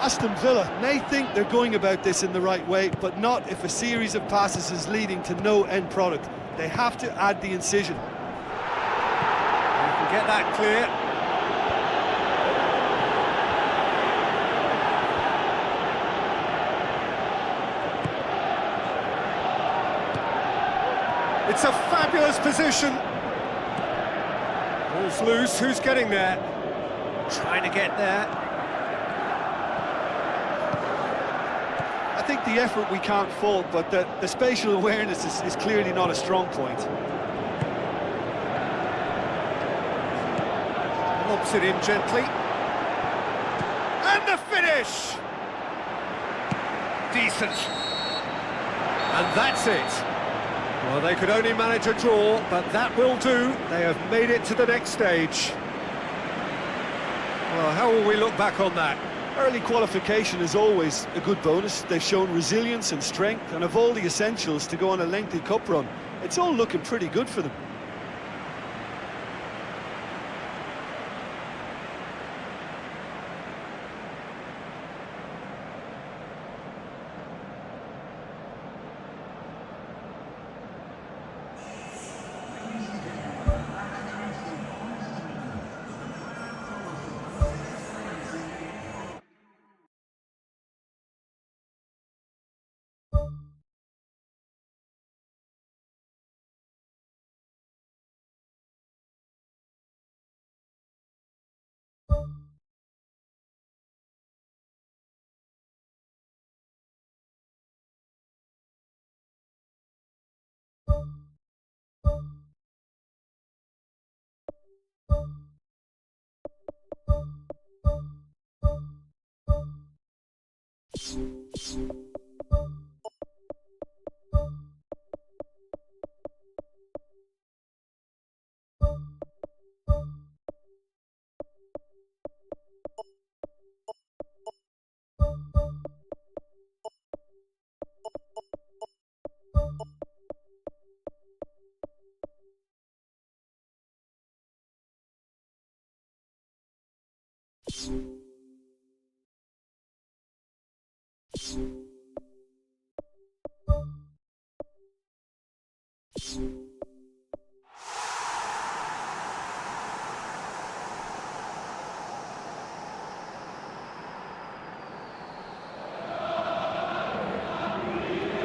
Aston Villa may think they're going about this in the right way, but not if a series of passes is leading to no end product. They have to add the incision. You can get that clear. It's a fabulous position. Ball's loose, who's getting there? Trying to get there. I think the effort we can't fault, but the spatial awareness is clearly not a strong point. Lobs it in gently. And the finish! Decent. And that's it. Well, they could only manage a draw, but that will do. They have made it to the next stage. Well, how will we look back on that? Early qualification is always a good bonus. They've shown resilience and strength and have all the essentials to go on a lengthy cup run. It's all looking pretty good for them.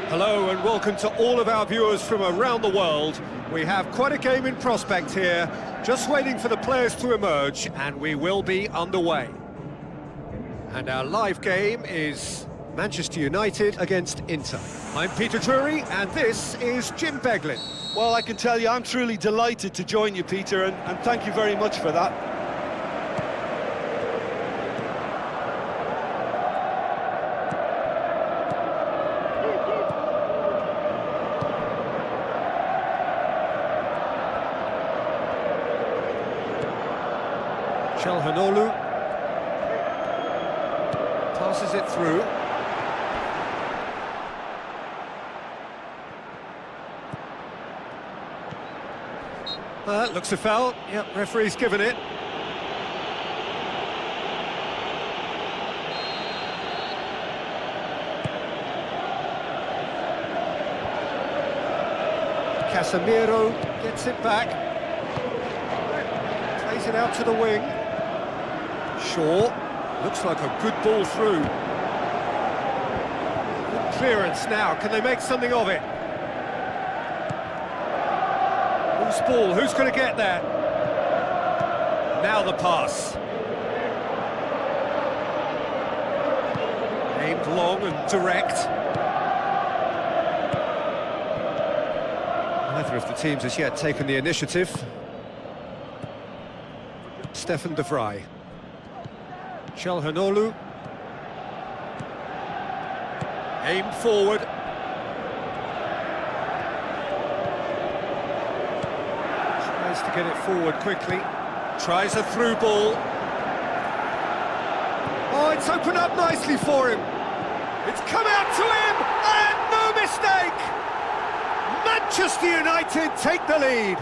Hello and welcome to all of our viewers from around the world. We have quite a game in prospect here, just waiting for the players to emerge, and we will be underway. And our live game is Manchester United against Inter. I'm Peter Drury, and this is Jim Beglin. Well, I can tell you I'm truly delighted to join you, Peter, and thank you very much for that. Çalhanoğlu passes it through. Looks a foul. Yep, referee's given it. Casemiro gets it back. Plays it out to the wing. Shaw. Looks like a good ball through. Good clearance now. Can they make something of it? Whose ball? Who's going to get there? Now the pass. Aimed long and direct. Neither of the teams has yet taken the initiative. Stefan de Vrij. Çalhanoğlu. Aimed forward. Tries to get it forward quickly. Tries a through ball. Oh, it's opened up nicely for him. It's come out to him, and no mistake! Manchester United take the lead.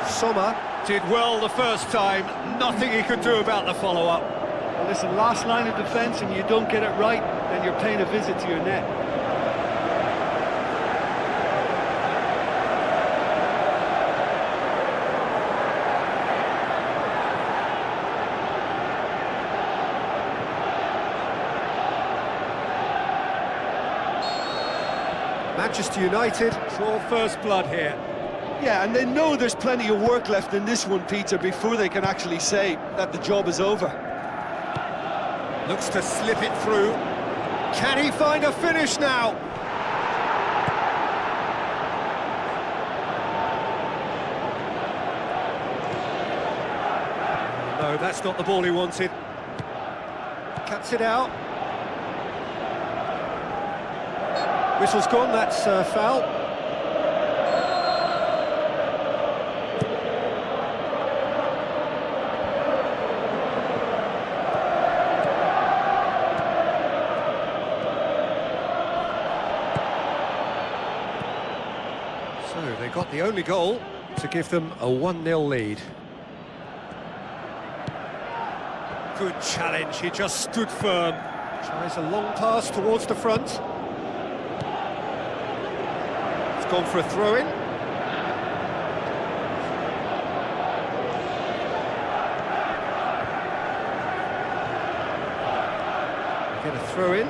Sommer did well the first time, nothing he could do about the follow-up. Well, listen, last line of defence and you don't get it right, then you're paying a visit to your net. Manchester United draw first blood here. Yeah, and they know there's plenty of work left in this one, Peter, before they can actually say that the job is over. Looks to slip it through. Can he find a finish now? No, that's not the ball he wanted. Cuts it out. Whistle's gone, that's foul. So they got the only goal to give them a 1-0 lead. Good challenge, he just stood firm. Tries a long pass towards the front. Gone for a throw-in. Get a throw-in.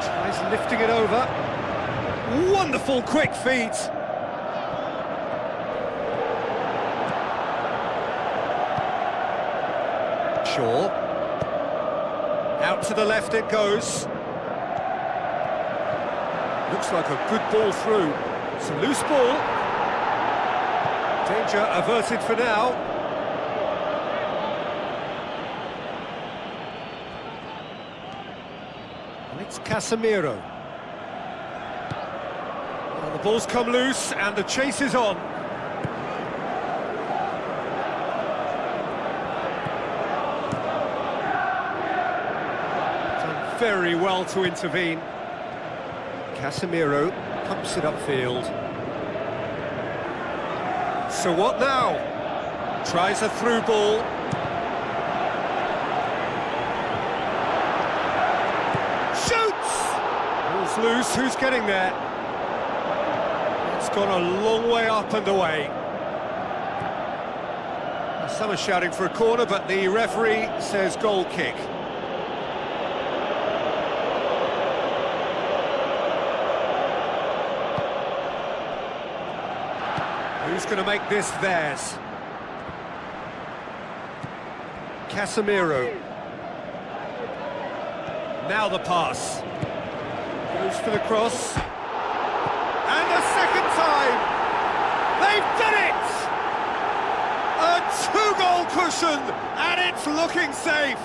Tries lifting it over. Wonderful quick feet. Shaw. Out to the left it goes. Looks like a good ball through. It's a loose ball. Danger averted for now. And it's Casemiro. Well, the ball's come loose and the chase is on. Very well to intervene. Casemiro pumps it upfield. So what now? Tries a through ball. Shoots! Ball's loose, who's getting there? It's gone a long way up and away. Some are shouting for a corner, but the referee says goal kick. Who's going to make this theirs? Casemiro. Now the pass. Goes for the cross. And a second time! They've done it! A two-goal cushion, and it's looking safe.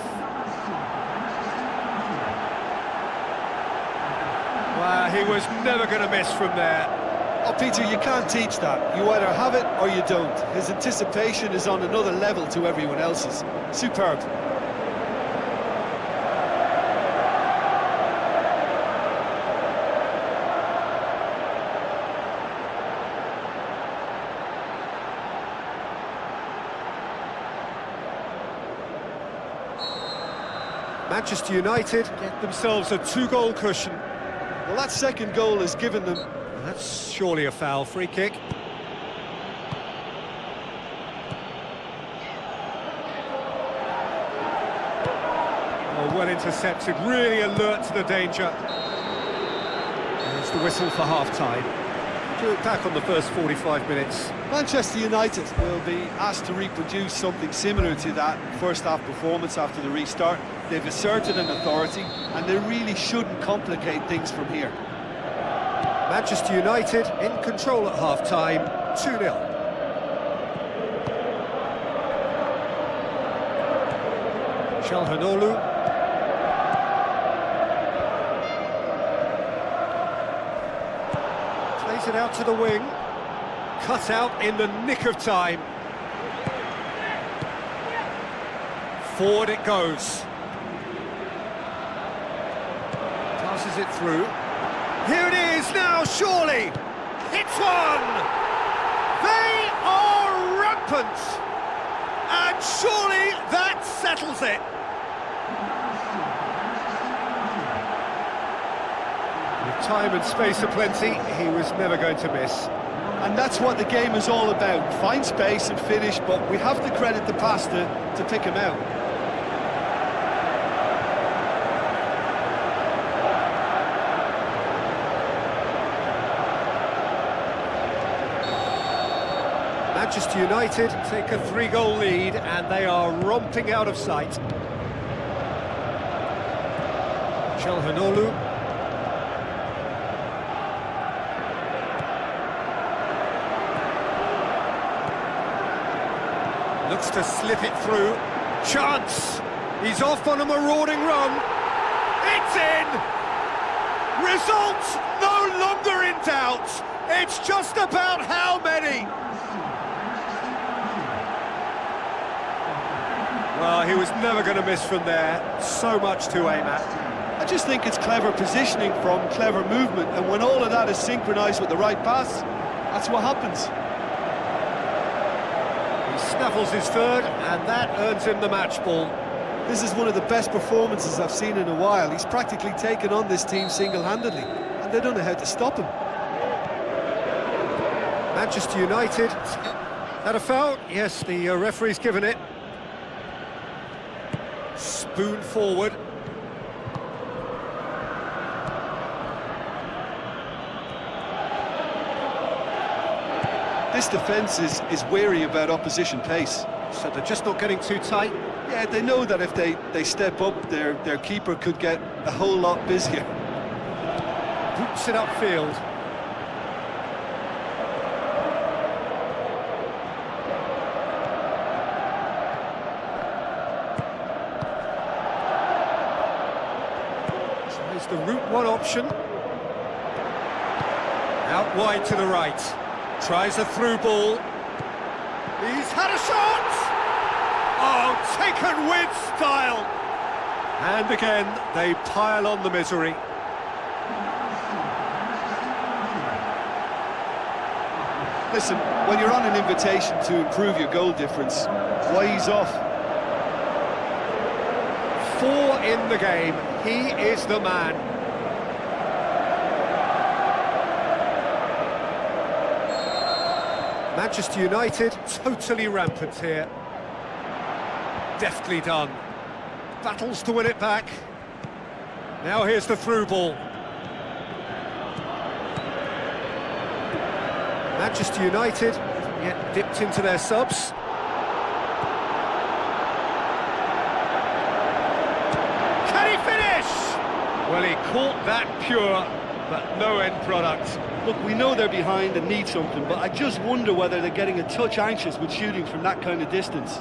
He was never going to miss from there. Oh, Peter, you can't teach that. You either have it or you don't. His anticipation is on another level to everyone else's. Superb. Manchester United get themselves a 2-goal cushion. Well, that second goal has given them... That's surely a foul. Free kick. Oh, well intercepted, really alert to the danger. There's the whistle for half-time. To look back on the first 45 minutes. Manchester United will be asked to reproduce something similar to that first-half performance after the restart. They've asserted an authority, and they really shouldn't complicate things from here. Manchester United in control at half-time, 2-0. Calhanoglu. Plays it out to the wing. Cut out in the nick of time. Forward it goes. Passes it through. Here it is now, surely! Hits one! They are rampant! And surely that settles it! With time and space aplenty, he was never going to miss. And that's what the game is all about. Find space and finish, but we have to credit the passer to pick him out. Manchester United take a 3-goal lead and they are romping out of sight. Calhanoglu. Looks to slip it through. Chance! He's off on a marauding run. It's in! Results no longer in doubt. It's just about how many. Well, he was never going to miss from there. So much to aim at. I just think it's clever positioning from clever movement, and when all of that is synchronised with the right pass, that's what happens. He snaffles his third, and that earns him the match ball. This is one of the best performances I've seen in a while. He's practically taken on this team single-handedly, and they don't know how to stop him. Manchester United, had a foul? Yes, the referee's given it. Spoon forward. This defence is wary about opposition pace. So they're just not getting too tight? Yeah, they know that if they step up, their keeper could get a whole lot busier. Boots it upfield. Tries the route one option. Out wide to the right. Tries a through ball. He's had a shot! Oh, taken with style! And again, they pile on the misery. Listen, when you're on an invitation to improve your goal difference, why ease off? 4 in the game. He is the man. Manchester United totally rampant here. Deftly done. Battles to win it back. Now here's the through ball. Manchester United haven't yet dipped into their subs. Can he finish? Well, he caught that pure, but no end product. Look, we know they're behind and need something, but I just wonder whether they're getting a touch anxious with shooting from that kind of distance.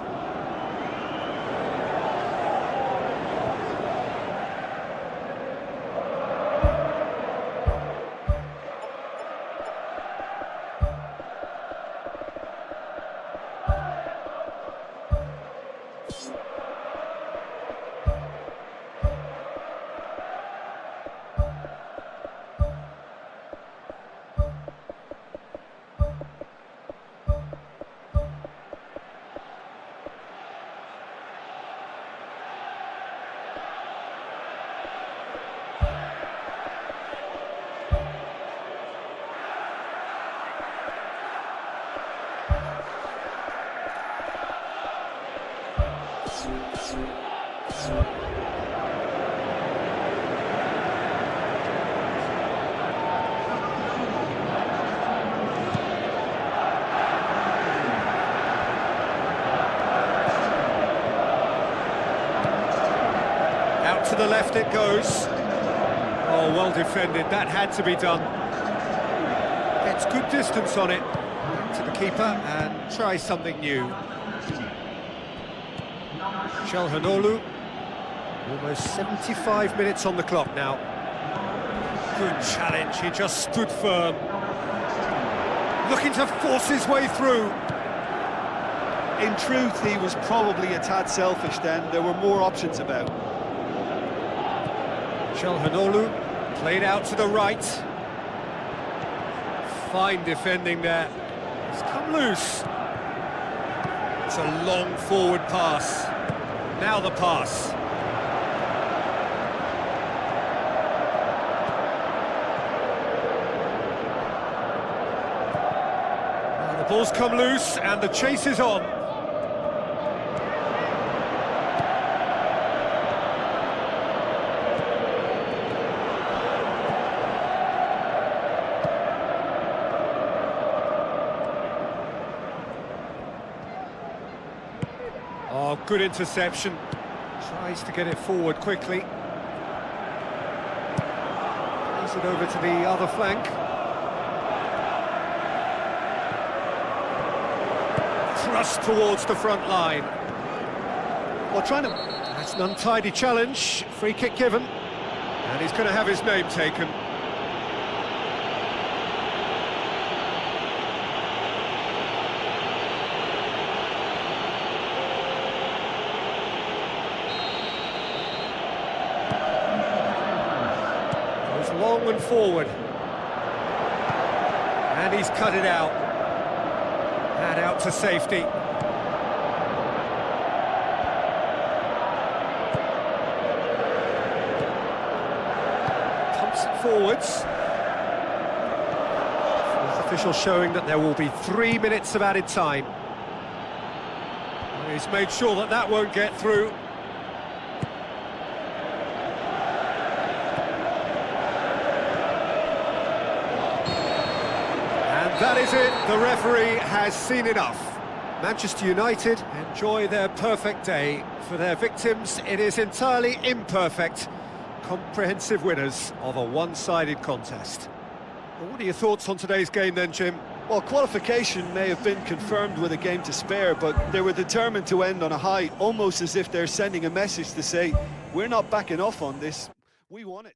to the left it goes. Oh, well defended, that had to be done. Gets good distance on it. To the keeper and try something new. Çalhanoğlu. Almost 75 minutes on the clock now. Good challenge, he just stood firm. Looking to force his way through. In truth, he was probably a tad selfish then. There were more options about. Çalhanoğlu played out to the right. Fine defending there. It's come loose. It's a long forward pass. Now the pass. Now the ball's come loose and the chase is on. Oh, good interception. Tries to get it forward quickly. Plays it over to the other flank. Thrust towards the front line. Well, trying to... That's an untidy challenge. Free kick given. And he's going to have his name taken. Long and forward, and he's cut it out, and out to safety. Pumps it forwards. Fourth official showing that there will be 3 minutes of added time. He's made sure that that won't get through. That is it, the referee has seen enough. Manchester United enjoy their perfect day. For their victims, it is entirely imperfect. Comprehensive winners of a one-sided contest. Well, what are your thoughts on today's game then, Jim? Well, qualification may have been confirmed with a game to spare, but they were determined to end on a high, almost as if they're sending a message to say, we're not backing off on this, we won it.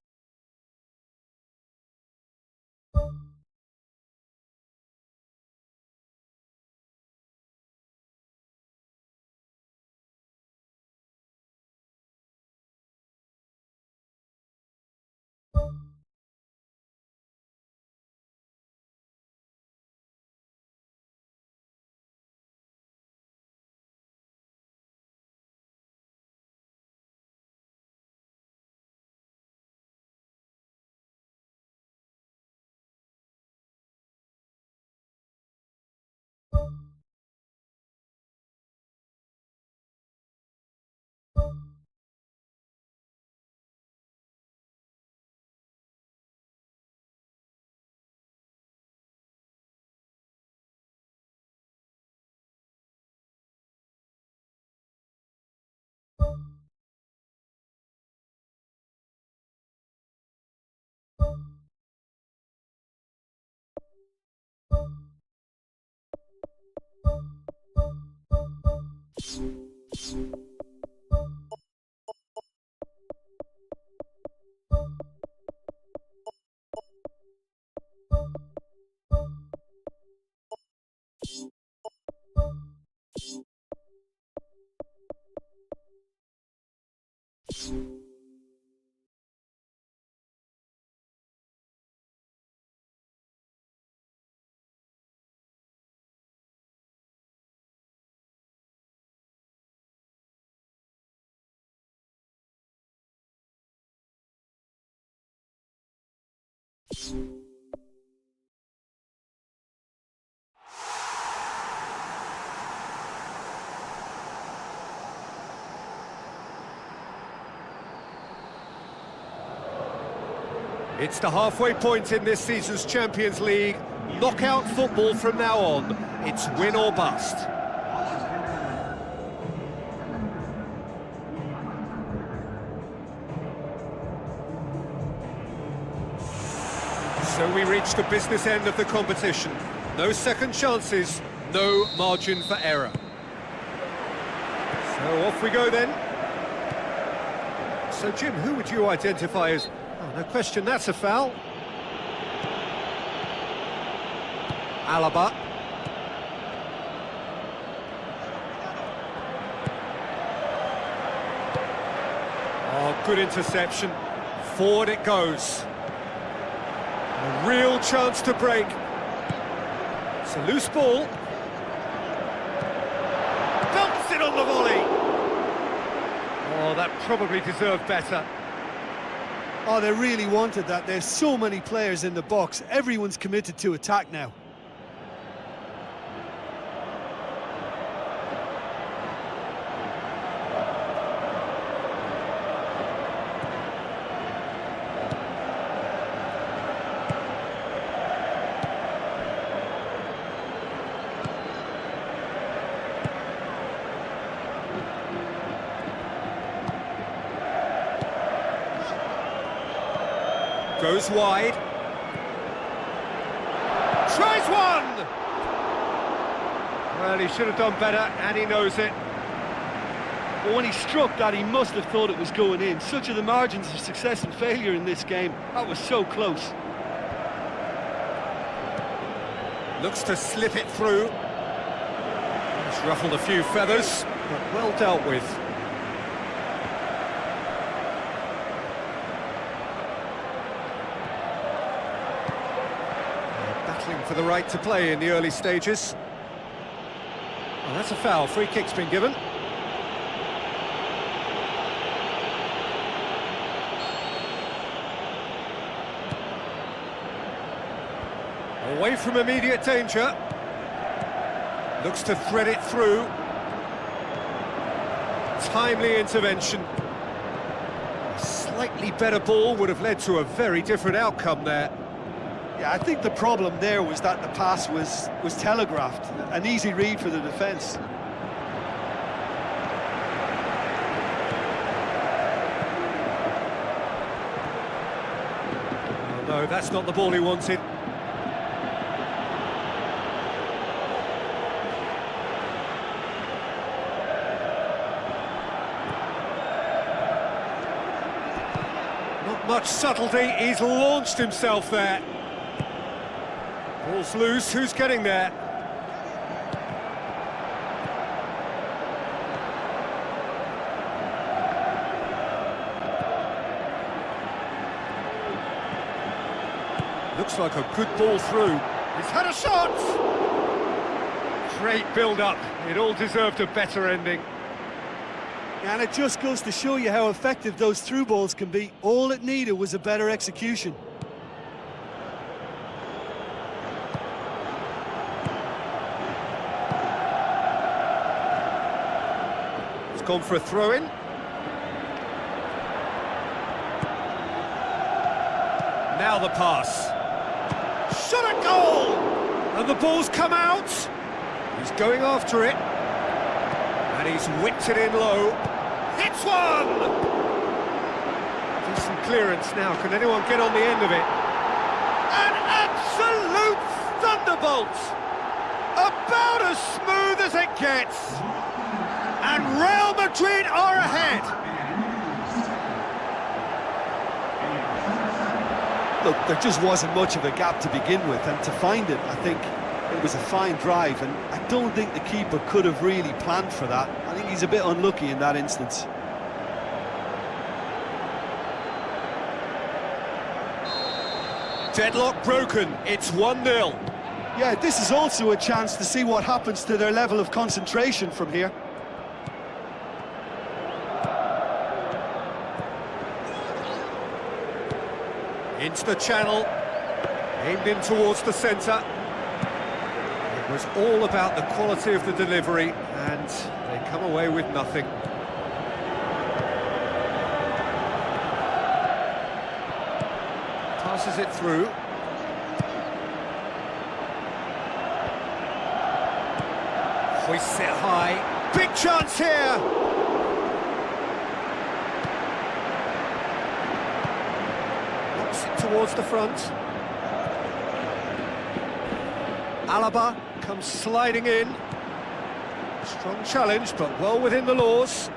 It's the halfway point in this season's Champions League. Knockout football from now on. It's win or bust. So we reach the business end of the competition. No second chances, no margin for error. So off we go then. So Jim, who would you identify as... Oh, no question, that's a foul. Alaba. Oh, good interception. Forward it goes. A real chance to break. It's a loose ball. Dumps it on the volley. Oh, that probably deserved better. Oh, they really wanted that. There's so many players in the box. Everyone's committed to attack now. Goes wide. Tries one! Well, he should have done better, and he knows it. But when he struck that, he must have thought it was going in. Such are the margins of success and failure in this game. That was so close. Looks to slip it through. He's ruffled a few feathers, but well dealt with. For the right to play in the early stages. Well, that's a foul. Free kick's been given. Away from immediate danger. Looks to thread it through. Timely intervention. A slightly better ball would have led to a very different outcome there. Yeah, I think the problem there was that the pass was telegraphed. An easy read for the defence. Oh, no, that's not the ball he wanted. Not much subtlety, he's launched himself there. Ball's loose, who's getting there? Looks like a good ball through. He's had a shot! Great build-up, it all deserved a better ending. And it just goes to show you how effective those through balls can be. All it needed was a better execution. Gone for a throw-in. Now the pass. Shot at goal! And the ball's come out. He's going after it. And he's whipped it in low. Hits one! Decent clearance now. Can anyone get on the end of it? An absolute thunderbolt! About as smooth as it gets. And Real Madrid are ahead. Look, there just wasn't much of a gap to begin with, and to find it, I think it was a fine drive, and I don't think the keeper could have really planned for that. I think he's a bit unlucky in that instance. Deadlock broken, it's 1-0. Yeah, this is also a chance to see what happens to their level of concentration from here. Into the channel, aimed in towards the centre. It was all about the quality of the delivery, and they come away with nothing. Passes it through. Hoists it high. Big chance here! Towards the front. Alaba comes sliding in. Strong challenge, but well within the laws.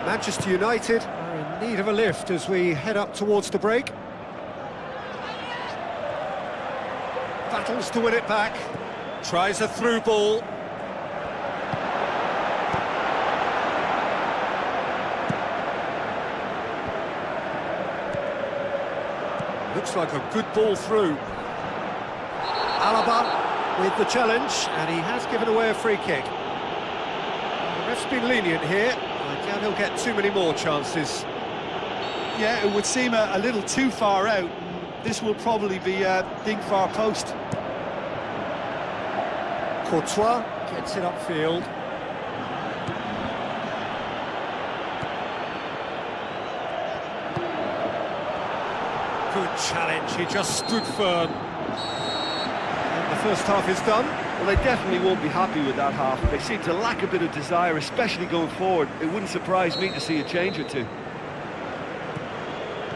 Manchester United are in need of a lift as we head up towards the break. Battles to win it back. Tries a through ball. Looks like a good ball through. Alaba with the challenge, and he has given away a free kick. The ref's been lenient here. I doubt he'll get too many more chances. Yeah, it would seem a little too far out. This will probably be a big far post. Courtois gets it upfield. Good challenge, he just stood firm. And the first half is done. Well, they definitely won't be happy with that half. They seem to lack a bit of desire, especially going forward. It wouldn't surprise me to see a change or two.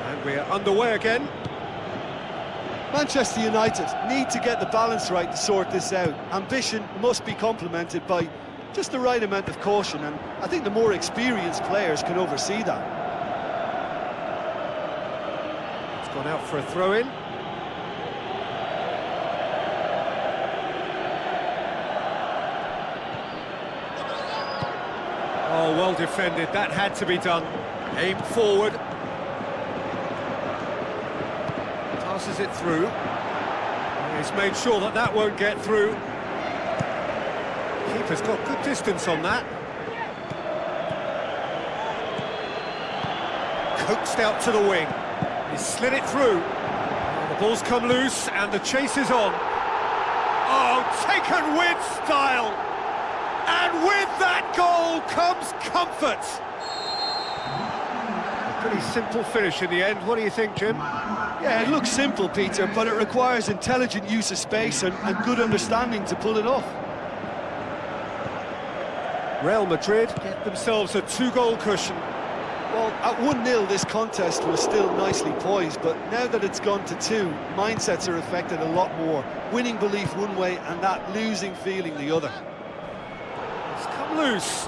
And we're underway again. Manchester United need to get the balance right to sort this out. Ambition must be complemented by just the right amount of caution, and I think the more experienced players can oversee that. It's gone out for a throw-in. Oh, well defended, that had to be done. Aim forward. Passes it through. He's made sure that that won't get through. Keeper's got good distance on that. Coaxed out to the wing. He slid it through. The ball's come loose and the chase is on. Oh, taken with style. And with that goal comes comfort. A pretty simple finish in the end. What do you think, Jim? Yeah, it looks simple, Peter, but it requires intelligent use of space and good understanding to pull it off. Real Madrid get themselves a 2-goal cushion. Well, at 1-0 this contest was still nicely poised, but now that it's gone to 2, mindsets are affected a lot more. Winning belief one way and that losing feeling the other. It's come loose.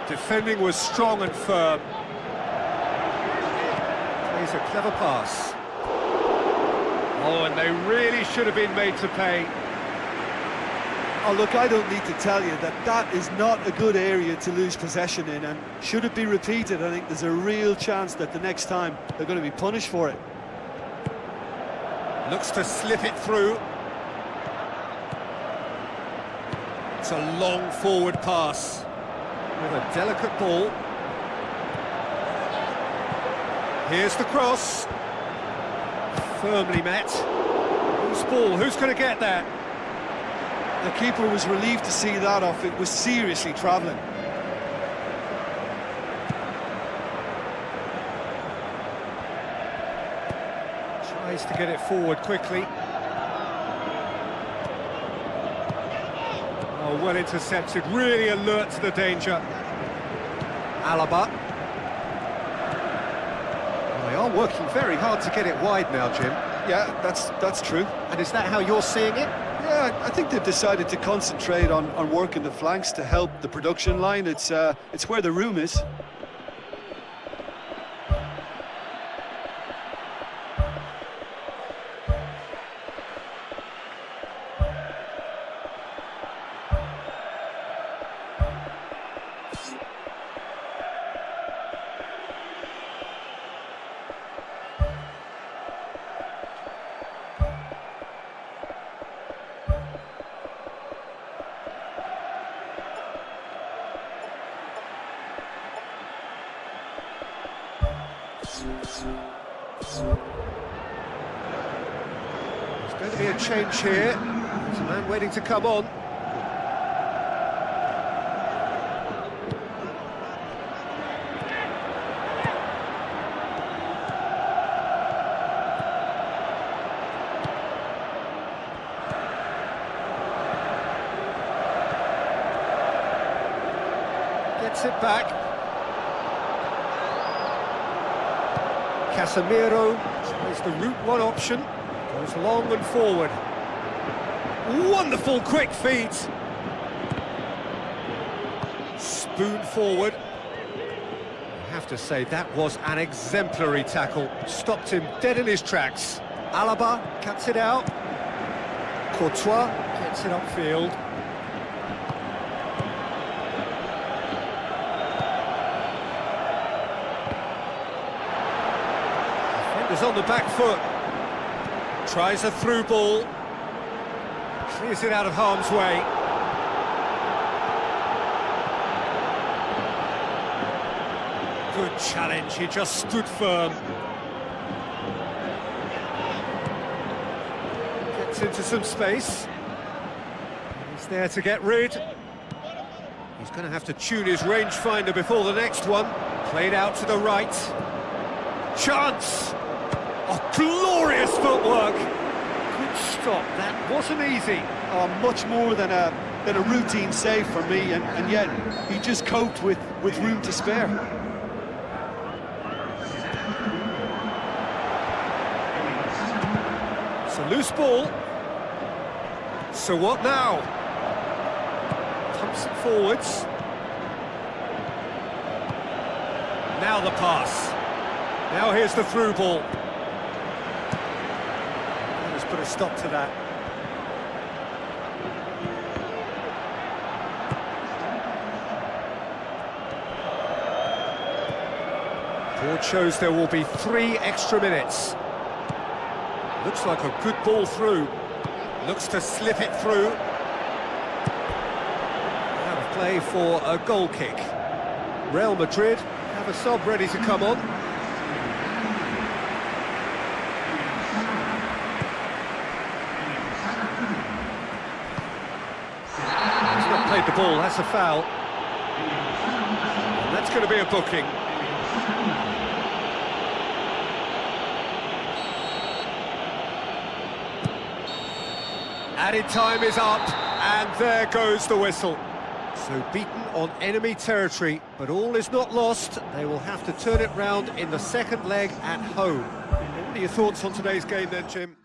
Defending was strong and firm. Plays a clever pass. Oh, and they really should have been made to pay. Oh, look, I don't need to tell you that that is not a good area to lose possession in, and should it be repeated, I think there's a real chance that the next time they're going to be punished for it. Looks to slip it through. It's a long forward pass with a delicate ball. Here's the cross. Firmly met. Whose ball? Who's going to get that? The keeper was relieved to see that off. It was seriously travelling. Tries to get it forward quickly. Oh, well intercepted, really alert to the danger. Alaba. Well, they are working very hard to get it wide now, Jim. Yeah, that's true. And is that how you're seeing it? Yeah, I think they've decided to concentrate on working the flanks to help the production line. It's where the room is. There's going to be a change here. There's a man waiting to come on. gets it back. Casemiro tries the route one option, goes long and forward. Wonderful quick feet. Spoon forward. I have to say, that was an exemplary tackle. Stopped him dead in his tracks. Alaba cuts it out. Courtois gets it upfield. Defender's on the back foot. Tries a through ball. Clears it out of harm's way. Good challenge, he just stood firm. Gets into some space. He's there to get rid. He's going to have to tune his rangefinder before the next one. Played out to the right. Chance! Oh, glorious footwork! Good stop, that wasn't easy. Oh, much more than a routine save for me, and yet he just coped with room to spare. It's a loose ball. So what now? Pumps it forwards. Now the pass. Now here's the through ball. Let's put a stop to that. Board shows there will be 3 extra minutes. Looks like a good ball through. Looks to slip it through. Out of play for a goal kick. Real Madrid have a sub ready to come on. He's not played the ball, that's a foul. And that's going to be a booking. Added time is up, and there goes the whistle. So beaten on enemy territory, but all is not lost. They will have to turn it round in the second leg at home. What are your thoughts on today's game then, Jim?